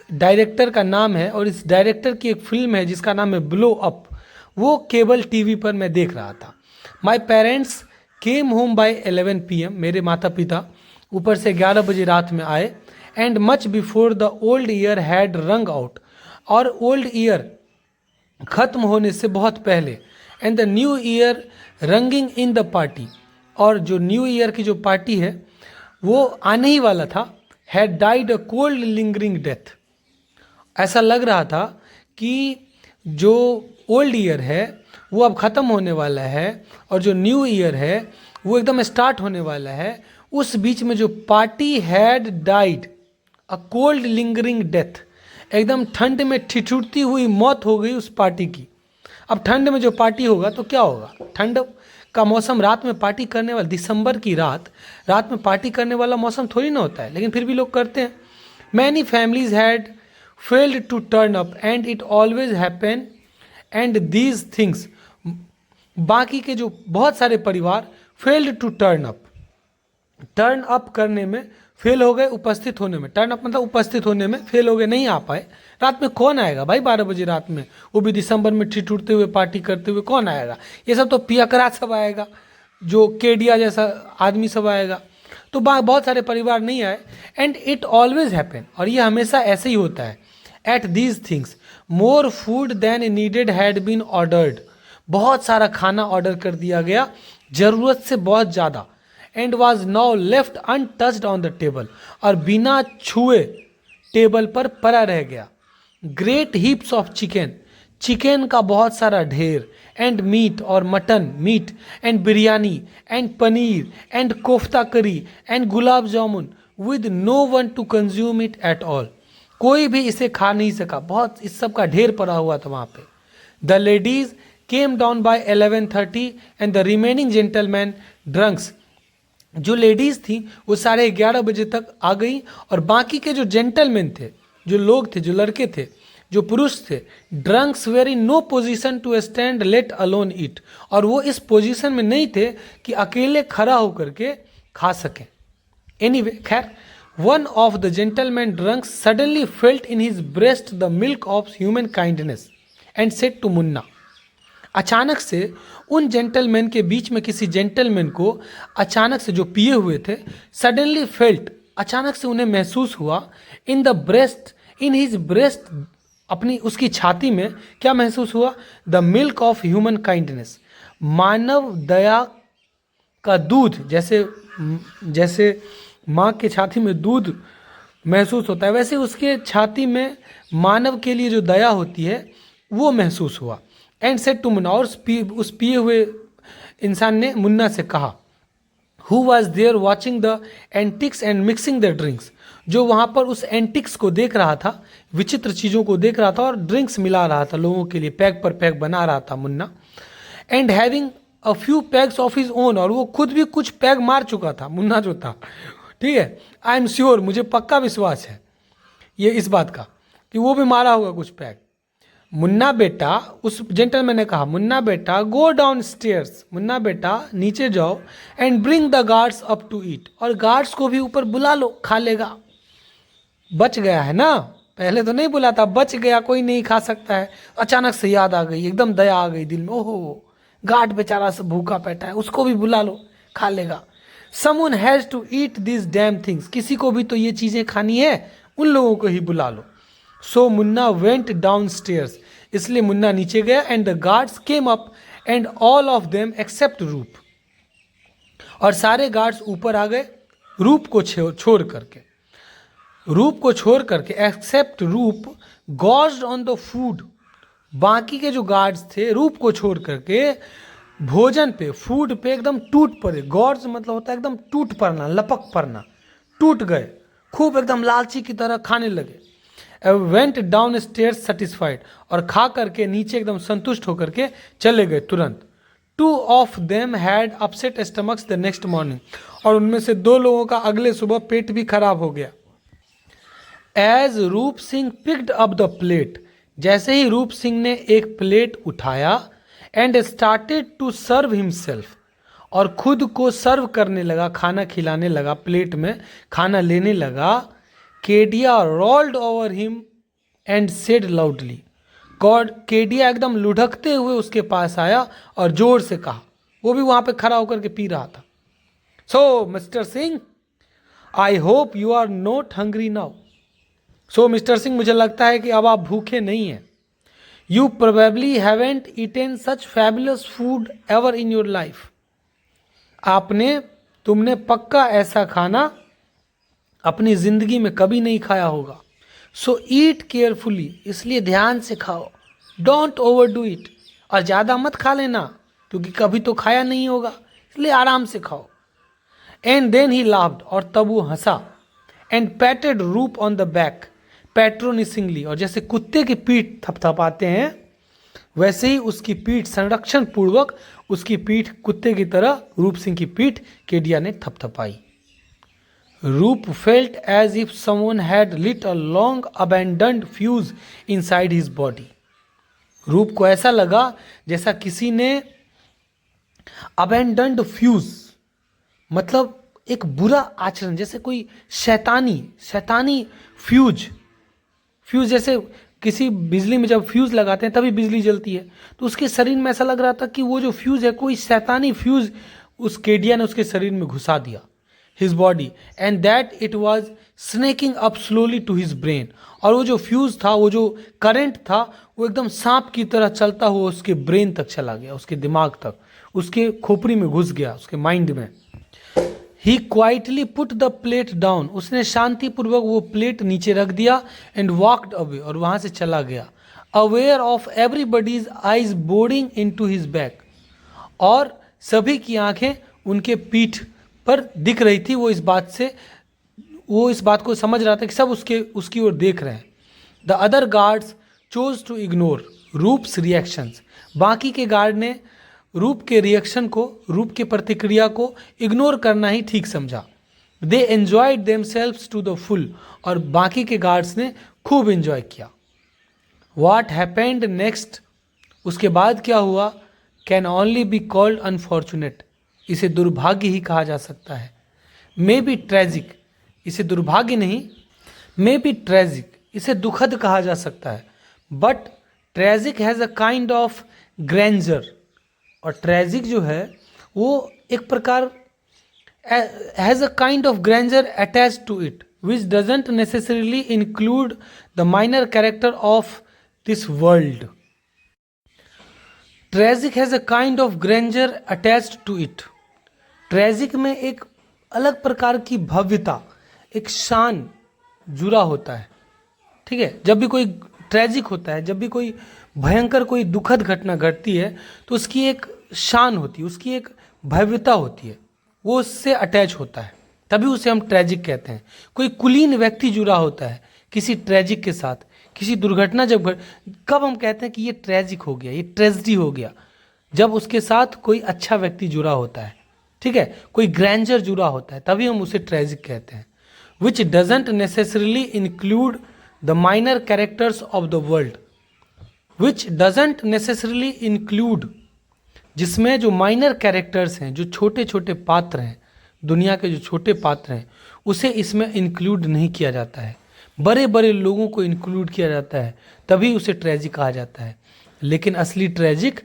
डायरेक्टर का नाम है और इस डायरेक्टर की एक फिल्म है जिसका नाम है ब्लो अप, वो केबल टीवी पर मैं देख रहा था। My parents came home by 11 PM, मेरे माता पिता ऊपर से 11 बजे रात में आए। And much before the old year had rung out, और ओल्ड ईयर खत्म होने से बहुत पहले। And the new year ringing in the party, और जो न्यू ईयर की जो पार्टी है वो आने ही वाला था। Had died a cold lingering death, ऐसा लग रहा था कि जो ओल्ड ईयर है वो अब ख़त्म होने वाला है और जो न्यू ईयर है वो एकदम स्टार्ट होने वाला है। उस बीच में जो party had died a cold lingering death, एकदम ठंड में ठिठुरती हुई मौत हो गई उस पार्टी की। अब ठंड में जो पार्टी होगा तो क्या होगा, ठंड का मौसम, रात में पार्टी करने वाला, दिसंबर की रात में पार्टी करने वाला मौसम थोड़ी ना होता है, लेकिन फिर भी लोग करते हैं। Many families had failed to turn up and it always happen and these things, बाकी के जो बहुत सारे परिवार फेल्ड टू टर्न अप करने में फेल हो गए, उपस्थित होने में, टर्न अप मतलब उपस्थित होने में फेल हो गए, नहीं आ पाए। रात में कौन आएगा भाई 12 बजे रात में, वो भी दिसंबर में ठिठुरते हुए पार्टी करते हुए कौन आएगा। ये सब तो पियकरा सब आएगा, जो केडिया जैसा आदमी सब आएगा, तो बहुत सारे परिवार नहीं आए। एंड इट ऑलवेज हैपन, और ये हमेशा ऐसे ही होता है। At these things more food than needed had been ordered, बहुत सारा खाना ऑर्डर कर दिया गया, ज़रूरत से बहुत ज़्यादा। And was now left untouched on the table, और बिना छुए टेबल पर पड़ा रह गया। ग्रेट हीप्स ऑफ चिकन का बहुत सारा ढेर, एंड मीट और mutton meat, and biryani and paneer and kofta curry and gulab jamun, with no one to consume it at all, कोई भी इसे खा नहीं सका, बहुत इस सब का ढेर पड़ा हुआ था वहाँ पे। The ladies came down by 11:30 and the remaining gentleman drunks, जो लेडीज़ थी वो 11:30 बजे तक आ गई, और बाकी के जो जेंटलमैन थे, जो लोग थे, जो लड़के थे, जो पुरुष थे, drunks were in no position to stand let alone it, और वो इस पोजीशन में नहीं थे कि अकेले खड़ा होकर के खा सकें। एनीवे, खैर, one of the gentleman drunks suddenly felt in his breast the milk of human kindness and said to Munna, अचानक से उन जेंटलमैन के बीच में किसी जेंटलमैन को अचानक से, जो पिए हुए थे, सडनली फेल्ट, अचानक से उन्हें महसूस हुआ in the breast, in his breast, अपनी उसकी छाती में क्या महसूस हुआ? The milk of human kindness, मानव दया का दूध। जैसे जैसे माँ के छाती में दूध महसूस होता है, वैसे उसके छाती में मानव के लिए जो दया होती है वो महसूस हुआ। एंड सेड टू मुन्ना, और उस पिए हुए इंसान ने मुन्ना से कहा, who was there watching the antics and mixing the drinks, जो वहाँ पर उस एंटिक्स को देख रहा था, विचित्र चीज़ों को देख रहा था और ड्रिंक्स मिला रहा था लोगों के लिए, पैक पर पैक बना रहा था Munna. And having a few पैग्स of his own, और वो खुद भी कुछ पैग मार चुका था मुन्ना जो था, ठीक है। आई एम श्योर, मुझे पक्का विश्वास है ये इस बात का कि वो भी मारा होगा कुछ पैग। मुन्ना बेटा, उस जेंटलमैन ने कहा, मुन्ना बेटा गो डाउन स्टेयर्स, मुन्ना बेटा नीचे जाओ, and bring the guards up to eat, और गार्ड्स को भी ऊपर बुला लो, खा लेगा। बच गया है ना, पहले तो नहीं बुलाता, बच गया, कोई नहीं खा सकता है। अचानक से याद आ गई, एकदम दया आ गई दिल में, ओहो गार्ड बेचारा से भूखा बैठा है, उसको भी बुला लो, खा लेगा। Someone has to eat this damn things, किसी को भी तो ये चीज़ें खानी है, उन लोगों को ही बुला लो। So Munna went downstairs, इसलिए मुन्ना नीचे गया। And the guards came up and all of them except Roop, और सारे गार्ड्स ऊपर आ गए रूप को छोड़ करके, रूप को छोड़ करके, एक्सेप्ट रूप गॉज्ड ऑन द फूड, बाकी के जो गार्ड्स थे रूप को छोड़ करके भोजन पे, फूड पे एकदम टूट पड़े। गॉड्स मतलब होता है एकदम टूट पड़ना, लपक पड़ना, टूट गए, खूब एकदम लालची की तरह खाने लगे। वेंट डाउन स्टेयर्स सेटिस्फाइड, और खा करके नीचे एकदम संतुष्ट होकर के चले गए तुरंत। Two of them had upset stomachs the next morning, और उनमें से दो लोगों का अगले सुबह पेट भी खराब हो गया। As Roop Singh picked up the plate, जैसे ही रूप सिंह ने एक प्लेट उठाया, and started to serve himself, और खुद को सर्व करने लगा, खाना खिलाने लगा, प्लेट में खाना लेने लगा। Kedia rolled over him and said loudly, God, Kedia एकदम लुढ़कते हुए उसके पास आया और जोर से कहा, वो भी वहां पे खड़ा होकर के पी रहा था, so mister Singh I hope you are not hungry now, so mister Singh मुझे लगता है कि अब आप भूखे नहीं हैं। You probably haven't eaten such fabulous food ever in your life, तुमने पक्का ऐसा खाना अपनी जिंदगी में कभी नहीं खाया होगा। सो ईट केयरफुली, इसलिए ध्यान से खाओ। डोंट ओवर डू इट, और ज़्यादा मत खा लेना क्योंकि कभी तो खाया नहीं होगा, इसलिए आराम से खाओ। एंड देन ही लाफ्ड, और तब वो हंसा। एंड पैटेड रूप ऑन द बैक पैट्रोनिसिंगली, और जैसे कुत्ते की पीठ थपथपाते हैं वैसे ही उसकी पीठ संरक्षण पूर्वक, उसकी पीठ कुत्ते की तरह रूप सिंह की पीठ केडिया ने थपथपाई। Roop felt as if someone had lit a long abandoned fuse inside his body, Roop को ऐसा लगा जैसा किसी ने अबैंडन्ड फ्यूज मतलब एक बुरा आचरण, जैसे कोई शैतानी फ्यूज जैसे किसी बिजली में जब फ्यूज लगाते हैं तभी बिजली जलती है, तो उसके शरीर में ऐसा लग रहा था कि वो जो फ्यूज है कोई शैतानी फ्यूज उस केडिया ने उसके शरीर में घुसा दिया, his body, and that it was snaking up slowly to his brain, और वो जो फ्यूज था, वो जो करंट था, वो एकदम सांप की तरह चलता हुआ उसके ब्रेन तक चला गया, उसके दिमाग तक, उसके खोपड़ी में घुस गया, उसके माइंड में। He quietly put the plate down, उसने शांतिपूर्वक वो प्लेट नीचे रख दिया। एंड वॉकड अवे, और वहां से चला गया। Aware of everybody's eyes boarding into his back, और सभी की आंखें उनके पीठ पर दिख रही थी। वो इस बात को समझ रहा था कि सब उसकी ओर देख रहे हैं। The other guards chose to ignore Roop's reactions, बाकी के गार्ड ने रूप के रिएक्शन को, रूप के प्रतिक्रिया को इग्नोर करना ही ठीक समझा। They enjoyed themselves to the full, और बाकी के गार्ड्स ने खूब एंजॉय किया। व्हाट हैपेंड नेक्स्ट, उसके बाद क्या हुआ, can only be called unfortunate, इसे दुर्भाग्य ही कहा जा सकता है। मे बी ट्रेजिक, इसे दुर्भाग्य नहीं, मे बी ट्रेजिक, इसे दुखद कहा जा सकता है। But tragic has a kind of grander, और ट्रेजिक जो है वो एक प्रकार has a kind of grandeur attached to it, which doesn't necessarily include the minor character of this world. Tragic has a kind of grandeur attached to it. Tragic में एक अलग प्रकार की भव्यता, एक शान जुड़ा होता है। ठीक है, जब भी कोई ट्रेजिक होता है, जब भी कोई भयंकर कोई दुखद घटना घटती है, तो उसकी एक शान होती है, उसकी एक भव्यता होती है, वो उससे अटैच होता है, तभी उसे हम ट्रेजिक कहते हैं। कोई कुलीन व्यक्ति जुड़ा होता है किसी ट्रेजिक के साथ, किसी दुर्घटना जब कब हम कहते हैं कि ये ट्रेजिक हो गया, ये ट्रेजिडी हो गया, जब उसके साथ कोई अच्छा व्यक्ति जुड़ा होता है। ठीक है, कोई ग्रैंडर जुड़ा होता है, तभी हम उसे ट्रेजिक कहते हैं। Which doesn't necessarily include the minor characters of the world. Which doesn't necessarily include, जिसमें जो माइनर कैरेक्टर्स हैं, जो छोटे छोटे पात्र हैं, दुनिया के जो छोटे पात्र हैं, उसे इसमें इंक्लूड नहीं किया जाता है। बड़े बड़े लोगों को इंक्लूड किया जाता है, तभी उसे ट्रेजिक कहा जाता है। लेकिन असली ट्रेजिक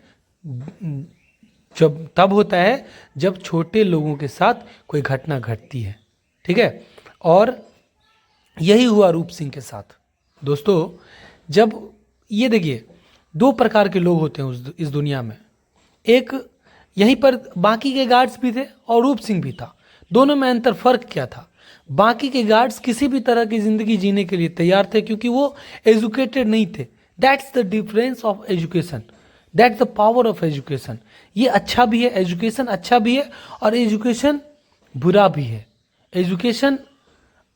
जब तब होता है जब छोटे लोगों के साथ कोई घटना घटती है। ठीक है, और यही हुआ रूप सिंह के साथ। दोस्तों, जब ये देखिए, दो प्रकार के लोग होते हैं इस दुनिया में। एक यहीं पर बाकी के गार्ड्स भी थे और रूप सिंह भी था। दोनों में अंतर फर्क क्या था? बाकी के गार्ड्स किसी भी तरह की ज़िंदगी जीने के लिए तैयार थे, क्योंकि वो एजुकेटेड नहीं थे। That's the difference of education, that's the power of education. ये अच्छा भी है, एजुकेशन अच्छा भी है, और एजुकेशन बुरा भी है। एजुकेशन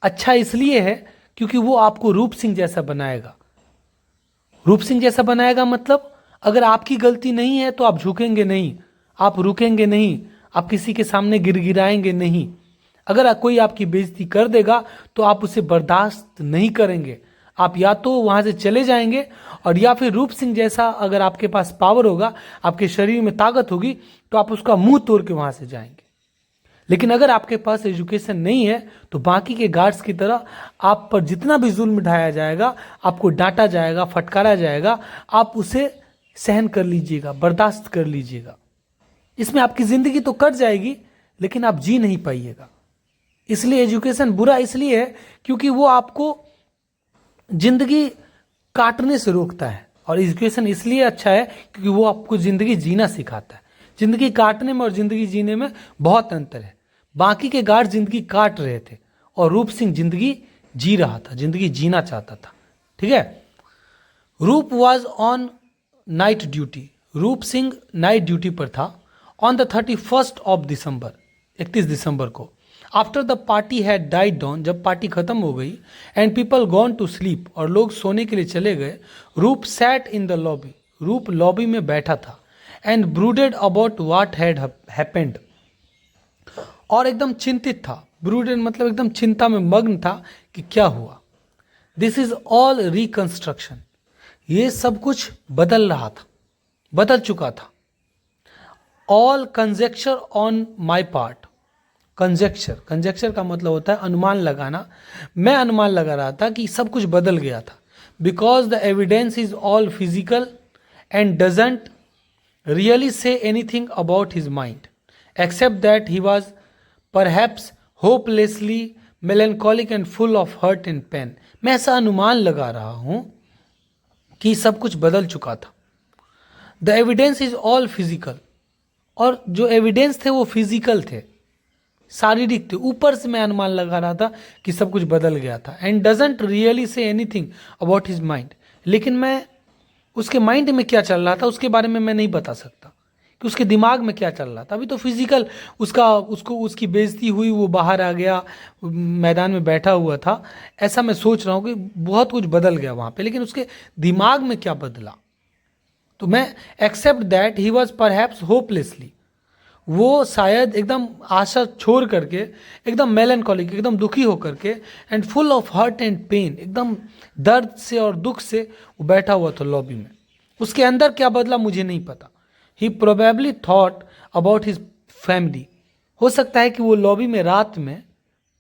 अच्छा इसलिए है क्योंकि वो आपको रूप सिंह जैसा बनाएगा। रूप सिंह जैसा बनाएगा मतलब अगर आपकी गलती नहीं है तो आप झुकेंगे नहीं, आप रुकेंगे नहीं, आप किसी के सामने गिड़गिड़ाएंगे नहीं। अगर कोई आपकी बेइज्जती कर देगा तो आप उसे बर्दाश्त नहीं करेंगे, आप या तो वहाँ से चले जाएंगे, और या फिर रूप सिंह जैसा अगर आपके पास पावर होगा, आपके शरीर में ताकत होगी, तो आप उसका मुंह तोड़ के वहाँ से जाएंगे। लेकिन अगर आपके पास एजुकेशन नहीं है तो बाकी के गार्ड्स की तरह आप पर जितना भी जुल्म ढाया जाएगा, आपको डांटा जाएगा, फटकारा जाएगा, आप उसे सहन कर लीजिएगा, बर्दाश्त कर लीजिएगा। इसमें आपकी ज़िंदगी तो कट जाएगी लेकिन आप जी नहीं पाइएगा। इसलिए एजुकेशन बुरा इसलिए है क्योंकि वो आपको ज़िंदगी काटने से रोकता है, और एजुकेशन इसलिए अच्छा है क्योंकि वो आपको ज़िंदगी जीना सिखाता है। ज़िंदगी काटने में और ज़िंदगी जीने में बहुत अंतर है। बाकी के गार्ड ज़िंदगी काट रहे थे और रूप सिंह ज़िंदगी जी रहा था, ज़िंदगी जीना चाहता था। ठीक है, रूप वॉज ऑन नाइट ड्यूटी। रूप सिंह नाइट ड्यूटी पर था on the 31st of December, 31 दिसंबर को। After the party had died down, जब पार्टी खत्म हो गई, and people gone to sleep, और लोग सोने के लिए चले गए, Roop sat in the lobby, Roop lobby में बैठा था, and brooded about what had happened, और एकदम चिंतित था। ब्रूडेड मतलब एकदम चिंता में मग्न था कि क्या हुआ। दिस इज ऑल रिकंस्ट्रक्शन, ये सब कुछ बदल रहा था, बदल चुका था। All conjecture on my part, conjecture, conjecture का मतलब होता है अनुमान लगाना। मैं अनुमान लगा रहा था कि सब कुछ बदल गया था। Because the evidence is all physical and doesn't really say anything about his mind, except that he was perhaps hopelessly melancholic and full of hurt and pain. मैं ऐसा अनुमान लगा रहा हूं कि सब कुछ बदल चुका था। The evidence is all physical, और जो एविडेंस थे वो फिजिकल थे, शारीरिक थे। ऊपर से मैं अनुमान लगा रहा था कि सब कुछ बदल गया था। And doesn't really say anything about his mind, लेकिन मैं उसके माइंड में क्या चल रहा था उसके बारे में मैं नहीं बता सकता कि उसके दिमाग में क्या चल रहा था। अभी तो फिजिकल उसकी बेइज्जती हुई, वो बाहर आ गया, मैदान में बैठा हुआ था, ऐसा मैं सोच रहा हूँ कि बहुत कुछ बदल गया वहाँ पे, लेकिन उसके दिमाग में क्या बदला। तो मैं except that he was perhaps hopelessly, वो शायद एकदम आशा छोड़ करके, एकदम मेलनकॉलिक, एकदम दुखी होकर के, and full of hurt and pain, एकदम दर्द से और दुख से वो बैठा हुआ था लॉबी में। उसके अंदर क्या बदला मुझे नहीं पता। He probably thought about his family, हो सकता है कि वो लॉबी में रात में,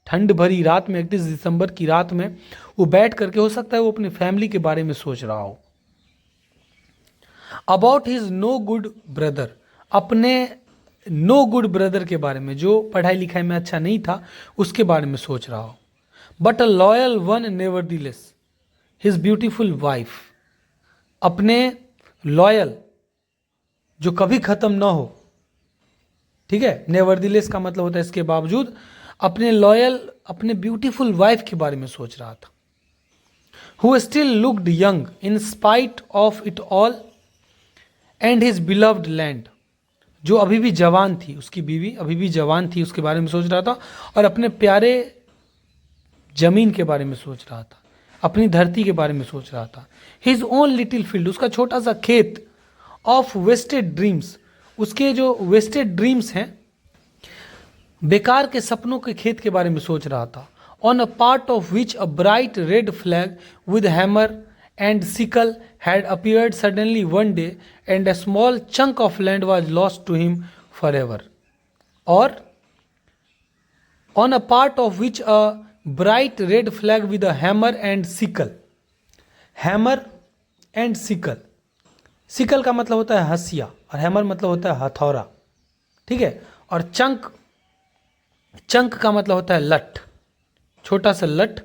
ठंड भरी रात में, 31 दिसंबर की रात में वो बैठ करके, हो सकता है वो अपनी फैमिली के बारे में सोच रहा हो। About his no good brother, अपने नो गुड ब्रदर के बारे में, जो पढ़ाई लिखाई में अच्छा नहीं था उसके बारे में सोच रहा हो। But a loyal one nevertheless his beautiful wife, अपने लॉयल जो कभी खत्म ना हो, ठीक है, नेवरदीलेस का मतलब होता है इसके बावजूद, अपने लॉयल अपने ब्यूटीफुल वाइफ के बारे में सोच रहा था। Who still looked young in spite of it all and his beloved land, जो अभी भी जवान थी, उसकी बीवी अभी भी जवान थी, उसके बारे में सोच रहा था और अपने प्यारे जमीन के बारे में सोच रहा था, अपनी धरती के बारे में सोच रहा था। हिज ओन लिटिल फील्ड, उसका छोटा सा खेत, ऑफ वेस्टेड ड्रीम्स, उसके जो वेस्टेड ड्रीम्स हैं, बेकार के सपनों के खेत के बारे में सोच रहा था। On a part of which a bright red flag with hammer and sickle had appeared suddenly one day and a small chunk of land was lost to him forever. Or on a part of which a bright red flag with a hammer and sickle. Hammer and sickle. Sickle का मतलब होता है हंसिया और hammer मतलब होता है हथौड़ा, ठीक है। और चंक, चंक का मतलब होता है लठ, छोटा सा लठ,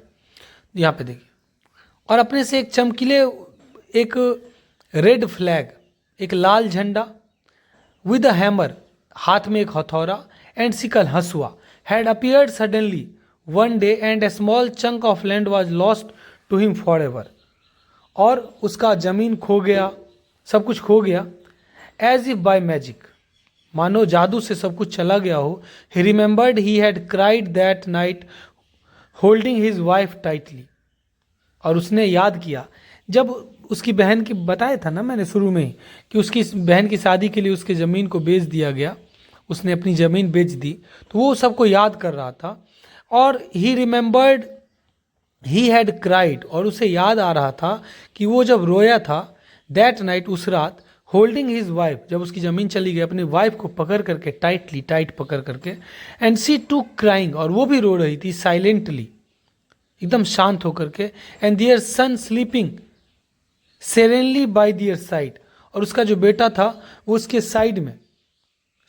यहाँ पे देखिए। और अपने से एक चमकीले, एक रेड फ्लैग, एक लाल झंडा, विद अ हैमर, हाथ में एक हथौड़ा, एंड सिकल, हंसुआ, had appeared suddenly one day and a small chunk of land was lost to him forever, और उसका जमीन खो गया, सब कुछ खो गया, एज इफ बाय मैजिक, मानो जादू से सब कुछ चला गया हो। ही remembered he had cried that night holding his wife tightly, और उसने याद किया जब उसकी बहन की, बताया था ना मैंने शुरू में ही कि उसकी बहन की शादी के लिए उसके ज़मीन को बेच दिया गया, उसने अपनी ज़मीन बेच दी, तो वो सबको याद कर रहा था। और ही रिमेंबर्ड ही हैड क्राइड, और उसे याद आ रहा था कि वो जब रोया था, दैट नाइट, उस रात, होल्डिंग हिज वाइफ, जब उसकी ज़मीन चली गई, अपनी वाइफ को पकड़ करके, टाइटली, टाइट पकड़ करके, एंड सी टू क्राइंग, और वो भी रो रही थी साइलेंटली, एकदम शांत होकर के, and their son sleeping serenely by their side, और उसका जो बेटा था वो उसके साइड में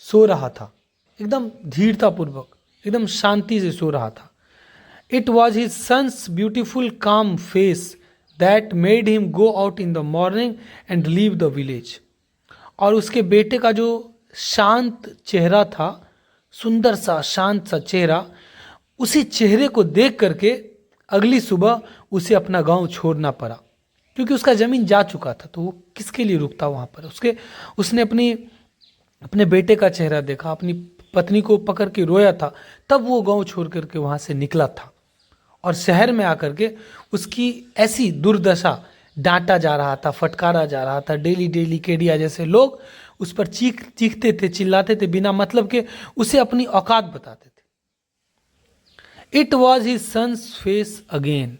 सो रहा था, एकदम धीरतापूर्वक, एकदम शांति से सो रहा था। It was his son's beautiful calm face that made him go out in the morning and leave the village, और उसके बेटे का जो शांत चेहरा था, सुंदर सा शांत सा चेहरा, उसी चेहरे को देख करके अगली सुबह उसे अपना गांव छोड़ना पड़ा, क्योंकि उसका ज़मीन जा चुका था, तो वो किसके लिए रुकता वहाँ पर। उसने अपने बेटे का चेहरा देखा, अपनी पत्नी को पकड़ के रोया था, तब वो गांव छोड़ करके वहाँ से निकला था, और शहर में आकर के उसकी ऐसी दुर्दशा, डांटा जा रहा था, फटकारा जा रहा था, डेली डेली केडिया जैसे लोग उस पर चीखते थे, चिल्लाते थे, बिना मतलब के उसे अपनी औकात बताते थे। It was his son's face again,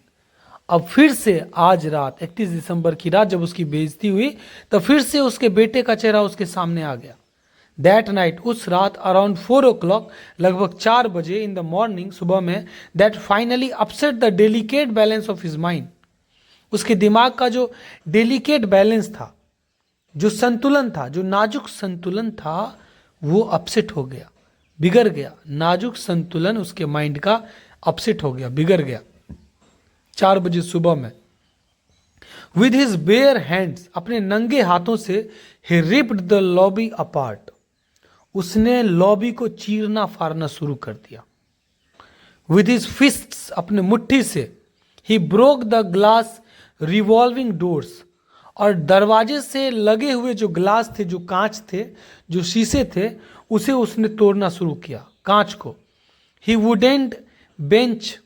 अब फिर से आज रात 31 दिसंबर की रात जब उसकी बेइज्जती हुई, तो फिर से उसके बेटे का चेहरा उसके सामने आ गया। दैट नाइट, उस रात, अराउंड 4 o'clock, लगभग 4 बजे इन द मॉर्निंग, सुबह में, that finally upset the delicate balance of his mind, उसके दिमाग का जो डेलिकेट बैलेंस था, जो संतुलन था, जो नाजुक संतुलन था, वो अपसेट हो गया, बिगड़ गया। नाजुक संतुलन उसके माइंड का अपसेट हो गया, बिगड़ गया 4 बजे सुबह में। विद हिज बेयर हैंड्स, अपने नंगे हाथों से, ही रिप्ड द लॉबी अपार्ट, उसने लॉबी को चीरना फाड़ना शुरू कर दिया। विद हिज फिस्ट्स, अपने मुट्ठी से, he broke the glass revolving doors, और दरवाजे से लगे हुए जो ग्लास थे, जो कांच थे, जो शीशे थे, उसे उसने तोड़ना शुरू किया, कांच को। He wooden bench,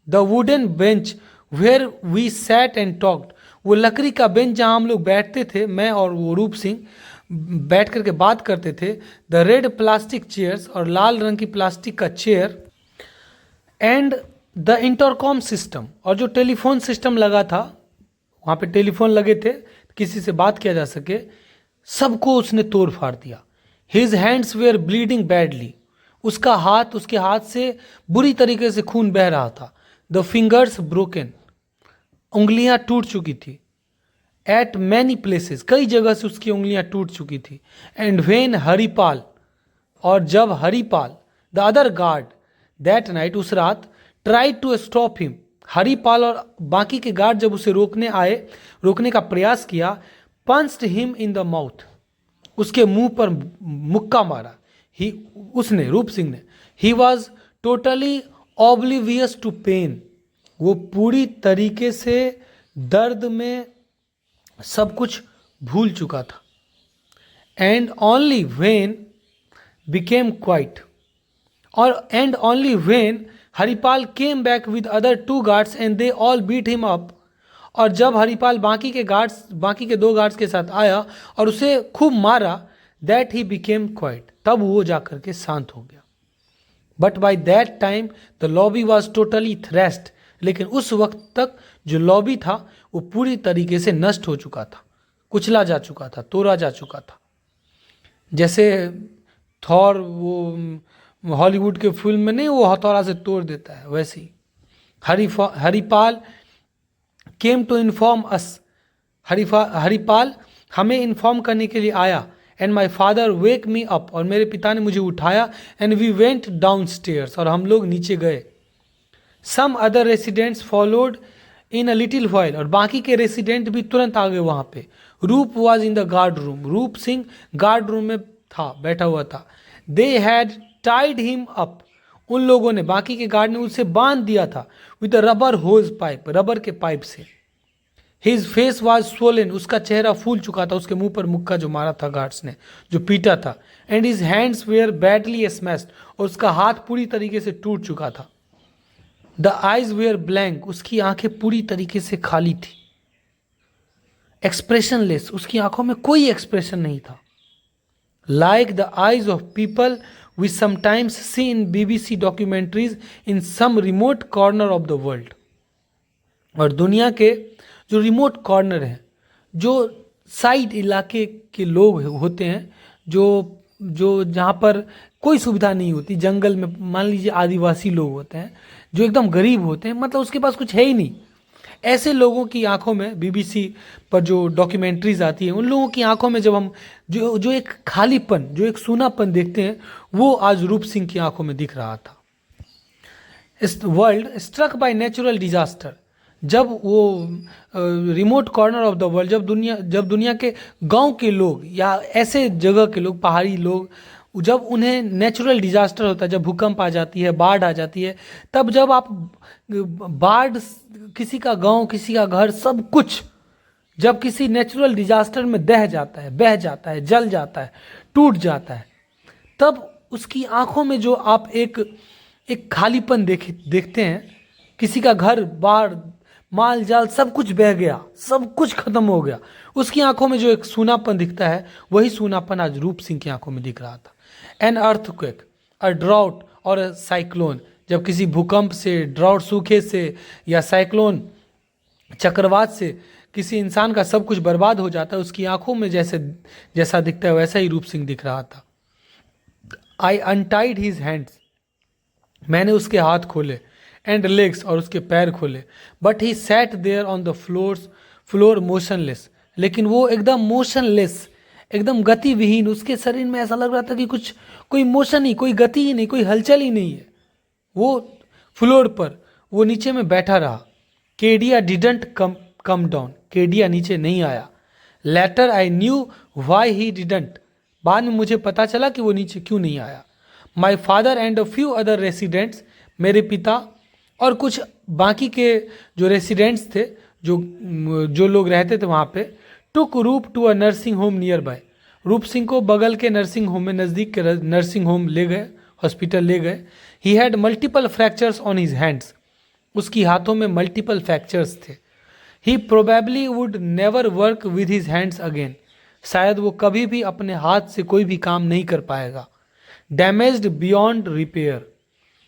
the wooden bench where we sat and talked, वो लकड़ी का बेंच जहाँ हम लोग बैठते थे, मैं और वो रूप सिंह बैठ करके बात करते थे। द रेड प्लास्टिक चेयर्स, और लाल रंग की प्लास्टिक का chair, and the intercom system, और जो टेलीफोन सिस्टम लगा था, वहाँ पे टेलीफोन लगे थे, किसी से बात किया जा सके, सबको उसने तोड़ फाड़ दिया। His hands were bleeding badly, उसका हाथ, उसके हाथ से बुरी तरीके से खून बह रहा था। द फिंगर्स ब्रोकन, उंगलियां टूट चुकी थी। एट मैनी प्लेसेस, कई जगह से उसकी उंगलियां टूट चुकी थी। एंड वेन हरिपाल, और जब Haripal the other guard that night, उस रात, try to stop him, Haripal और बाकी के गार्ड जब उसे रोकने का प्रयास किया, punched him in the mouth, उसके मुंह पर मुक्का मारा। ही उसने रूप सिंह ने, he was totally oblivious to pain, वो पूरी तरीके से दर्द में सब कुछ भूल चुका था। And only when became quiet, और and only when Haripal came back with other 2 guards and they all beat him up, और जब हरिपाल बाकी के 2 गार्ड्स के साथ आया और उसे खूब मारा, दैट ही बिकेम क्वाइट, तब वो जाकर के शांत हो गया। But by that time the lobby was totally thrashed, लेकिन उस वक्त तक जो लॉबी था वो पूरी तरीके से नष्ट हो चुका था, कुचला जा चुका था, तोड़ा जा चुका था। जैसे थॉर वो हॉलीवुड के फिल्म में नहीं, वो हथौड़ा से तोड़ देता है, वैसे ही Haripal came to inform us, Haripal हमें इन्फॉर्म करने के लिए आया। And my father wake me up, और मेरे पिता ने मुझे उठाया। And we went downstairs, और हम लोग नीचे गए। Some other residents followed in a little while, और बाकी के रेसिडेंट भी तुरंत आ गए वहाँ पे। Roop was in the guard room, Roop Singh guard room में था, बैठा हुआ था। They had tied him up, उन लोगों ने, बाकी के गार्ड ने उसे बांध दिया था with rubber hose pipe, rubber के पाइप से। हिज फेस वॉज स्वोलन, उसका चेहरा फूल चुका था, उसके मुंह पर मुक्का जो मारा था गार्ड्स ने, जो पीटा था। And his hands were badly smashed, और उसका हाथ पूरी तरीके से टूट चुका था। द आइज वेयर ब्लैंक, उसकी आंखें पूरी तरीके से खाली थी। एक्सप्रेशनलेस, उसकी आंखों में कोई एक्सप्रेशन नहीं था। Like the eyes of people we sometimes see in BBC documentaries in some remote corner of the world, और दुनिया के जो रिमोट कॉर्नर हैं, जो साइड इलाके के लोग होते हैं, जो जहाँ पर कोई सुविधा नहीं होती, जंगल में, मान लीजिए आदिवासी लोग होते हैं जो एकदम गरीब होते हैं, मतलब उसके पास कुछ है ही नहीं, ऐसे लोगों की आंखों में BBC पर जो डॉक्यूमेंट्रीज आती है, उन लोगों की आंखों में जब हम जो एक खालीपन, जो एक सूनापन देखते हैं, वो आज रूप सिंह की आंखों में दिख रहा था। Is world struck by natural disaster, जब वो remote corner of the world, जब दुनिया के गांव के लोग या ऐसे जगह के लोग, पहाड़ी लोग, जब उन्हें नेचुरल डिजास्टर होता है, जब भूकंप आ जाती है, बाढ़ आ जाती है, तब जब आप बाढ़, किसी का गांव, किसी का घर, सब कुछ जब किसी नेचुरल डिजास्टर में बह जाता है, जल जाता है, टूट जाता है, तब उसकी आंखों में जो आप एक खालीपन देखते हैं, किसी का घर, बाढ़, माल जाल सब कुछ बह गया, सब कुछ खत्म हो गया, उसकी आंखों में जो एक सूनापन दिखता है, वही सूनापन आज रूप सिंह की आंखों में दिख रहा था। एन अर्थक्वेक, अ ड्राउट और अ साइक्लोन, जब किसी भूकंप से, ड्राउट, सूखे से, या साइक्लोन, चक्रवात से किसी इंसान का सब कुछ बर्बाद हो जाता है, उसकी आंखों में जैसा दिखता है, वैसा ही रूप सिंह दिख रहा था। आई अनटाइड हिज हैंड्स, मैंने उसके हाथ खोले, एंड लेग्स, और उसके पैर खोले। But he sat there on the floor motionless, लेकिन वो एकदम मोशनलेस, एकदम गति विहीन, उसके शरीर में ऐसा लग रहा था कि कोई मोशन ही, कोई गति ही नहीं, कोई हलचल ही नहीं है। वो फ्लोर पर, वो नीचे में बैठा रहा। Kedia didn't come down, Kedia नीचे नहीं आया। Later I knew why he didn't, बाद में मुझे पता चला कि वो नीचे क्यों नहीं आया। My father and a few other residents, मेरे पिता और कुछ बाकी के जो रेसिडेंट्स थे, जो लोग रहते थे वहाँ पे, took Roop to a nursing home near by, Roop Singh को बगल के नर्सिंग होम में, नज़दीक के नर्सिंग होम ले गए, हॉस्पिटल ले गए। He had multiple fractures on his hands, उसकी हाथों में मल्टीपल फ्रैक्चर्स थे। He probably would never work with his hands again, शायद वो कभी भी अपने हाथ से कोई भी काम नहीं कर पाएगा। डैमेज्ड बियॉन्ड रिपेयर,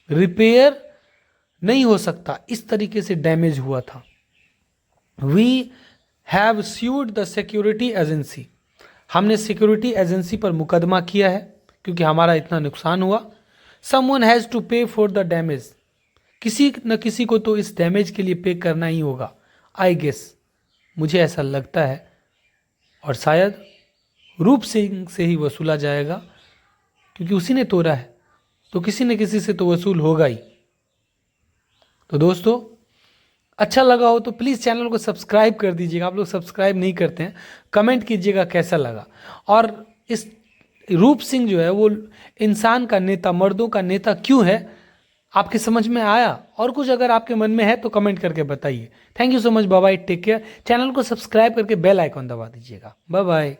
रिपेयर नहीं हो सकता, इस तरीके से डैमेज हुआ था। We have sued the security agency, हमने सिक्योरिटी एजेंसी पर मुकदमा किया है क्योंकि हमारा इतना नुकसान हुआ। Someone has to pay for the damage, किसी न किसी को तो इस डैमेज के लिए पे करना ही होगा। आई गेस, मुझे ऐसा लगता है, और शायद रूप सिंह से ही वसूला जाएगा। क्योंकि उसी ने तोड़ा है, तो किसी न किसी से तो वसूल होगा ही। तो दोस्तों, अच्छा लगा हो तो प्लीज़ चैनल को सब्सक्राइब कर दीजिएगा। आप लोग सब्सक्राइब नहीं करते हैं, कमेंट कीजिएगा कैसा लगा। और इस रूप सिंह जो है वो इंसान का नेता, मर्दों का नेता क्यों है, आपके समझ में आया? और कुछ अगर आपके मन में है तो कमेंट करके बताइए। Thank you so much, bye bye, take care. Channel को सब्सक्राइब करके बेल आइकॉन दबा दीजिएगा। Bye bye.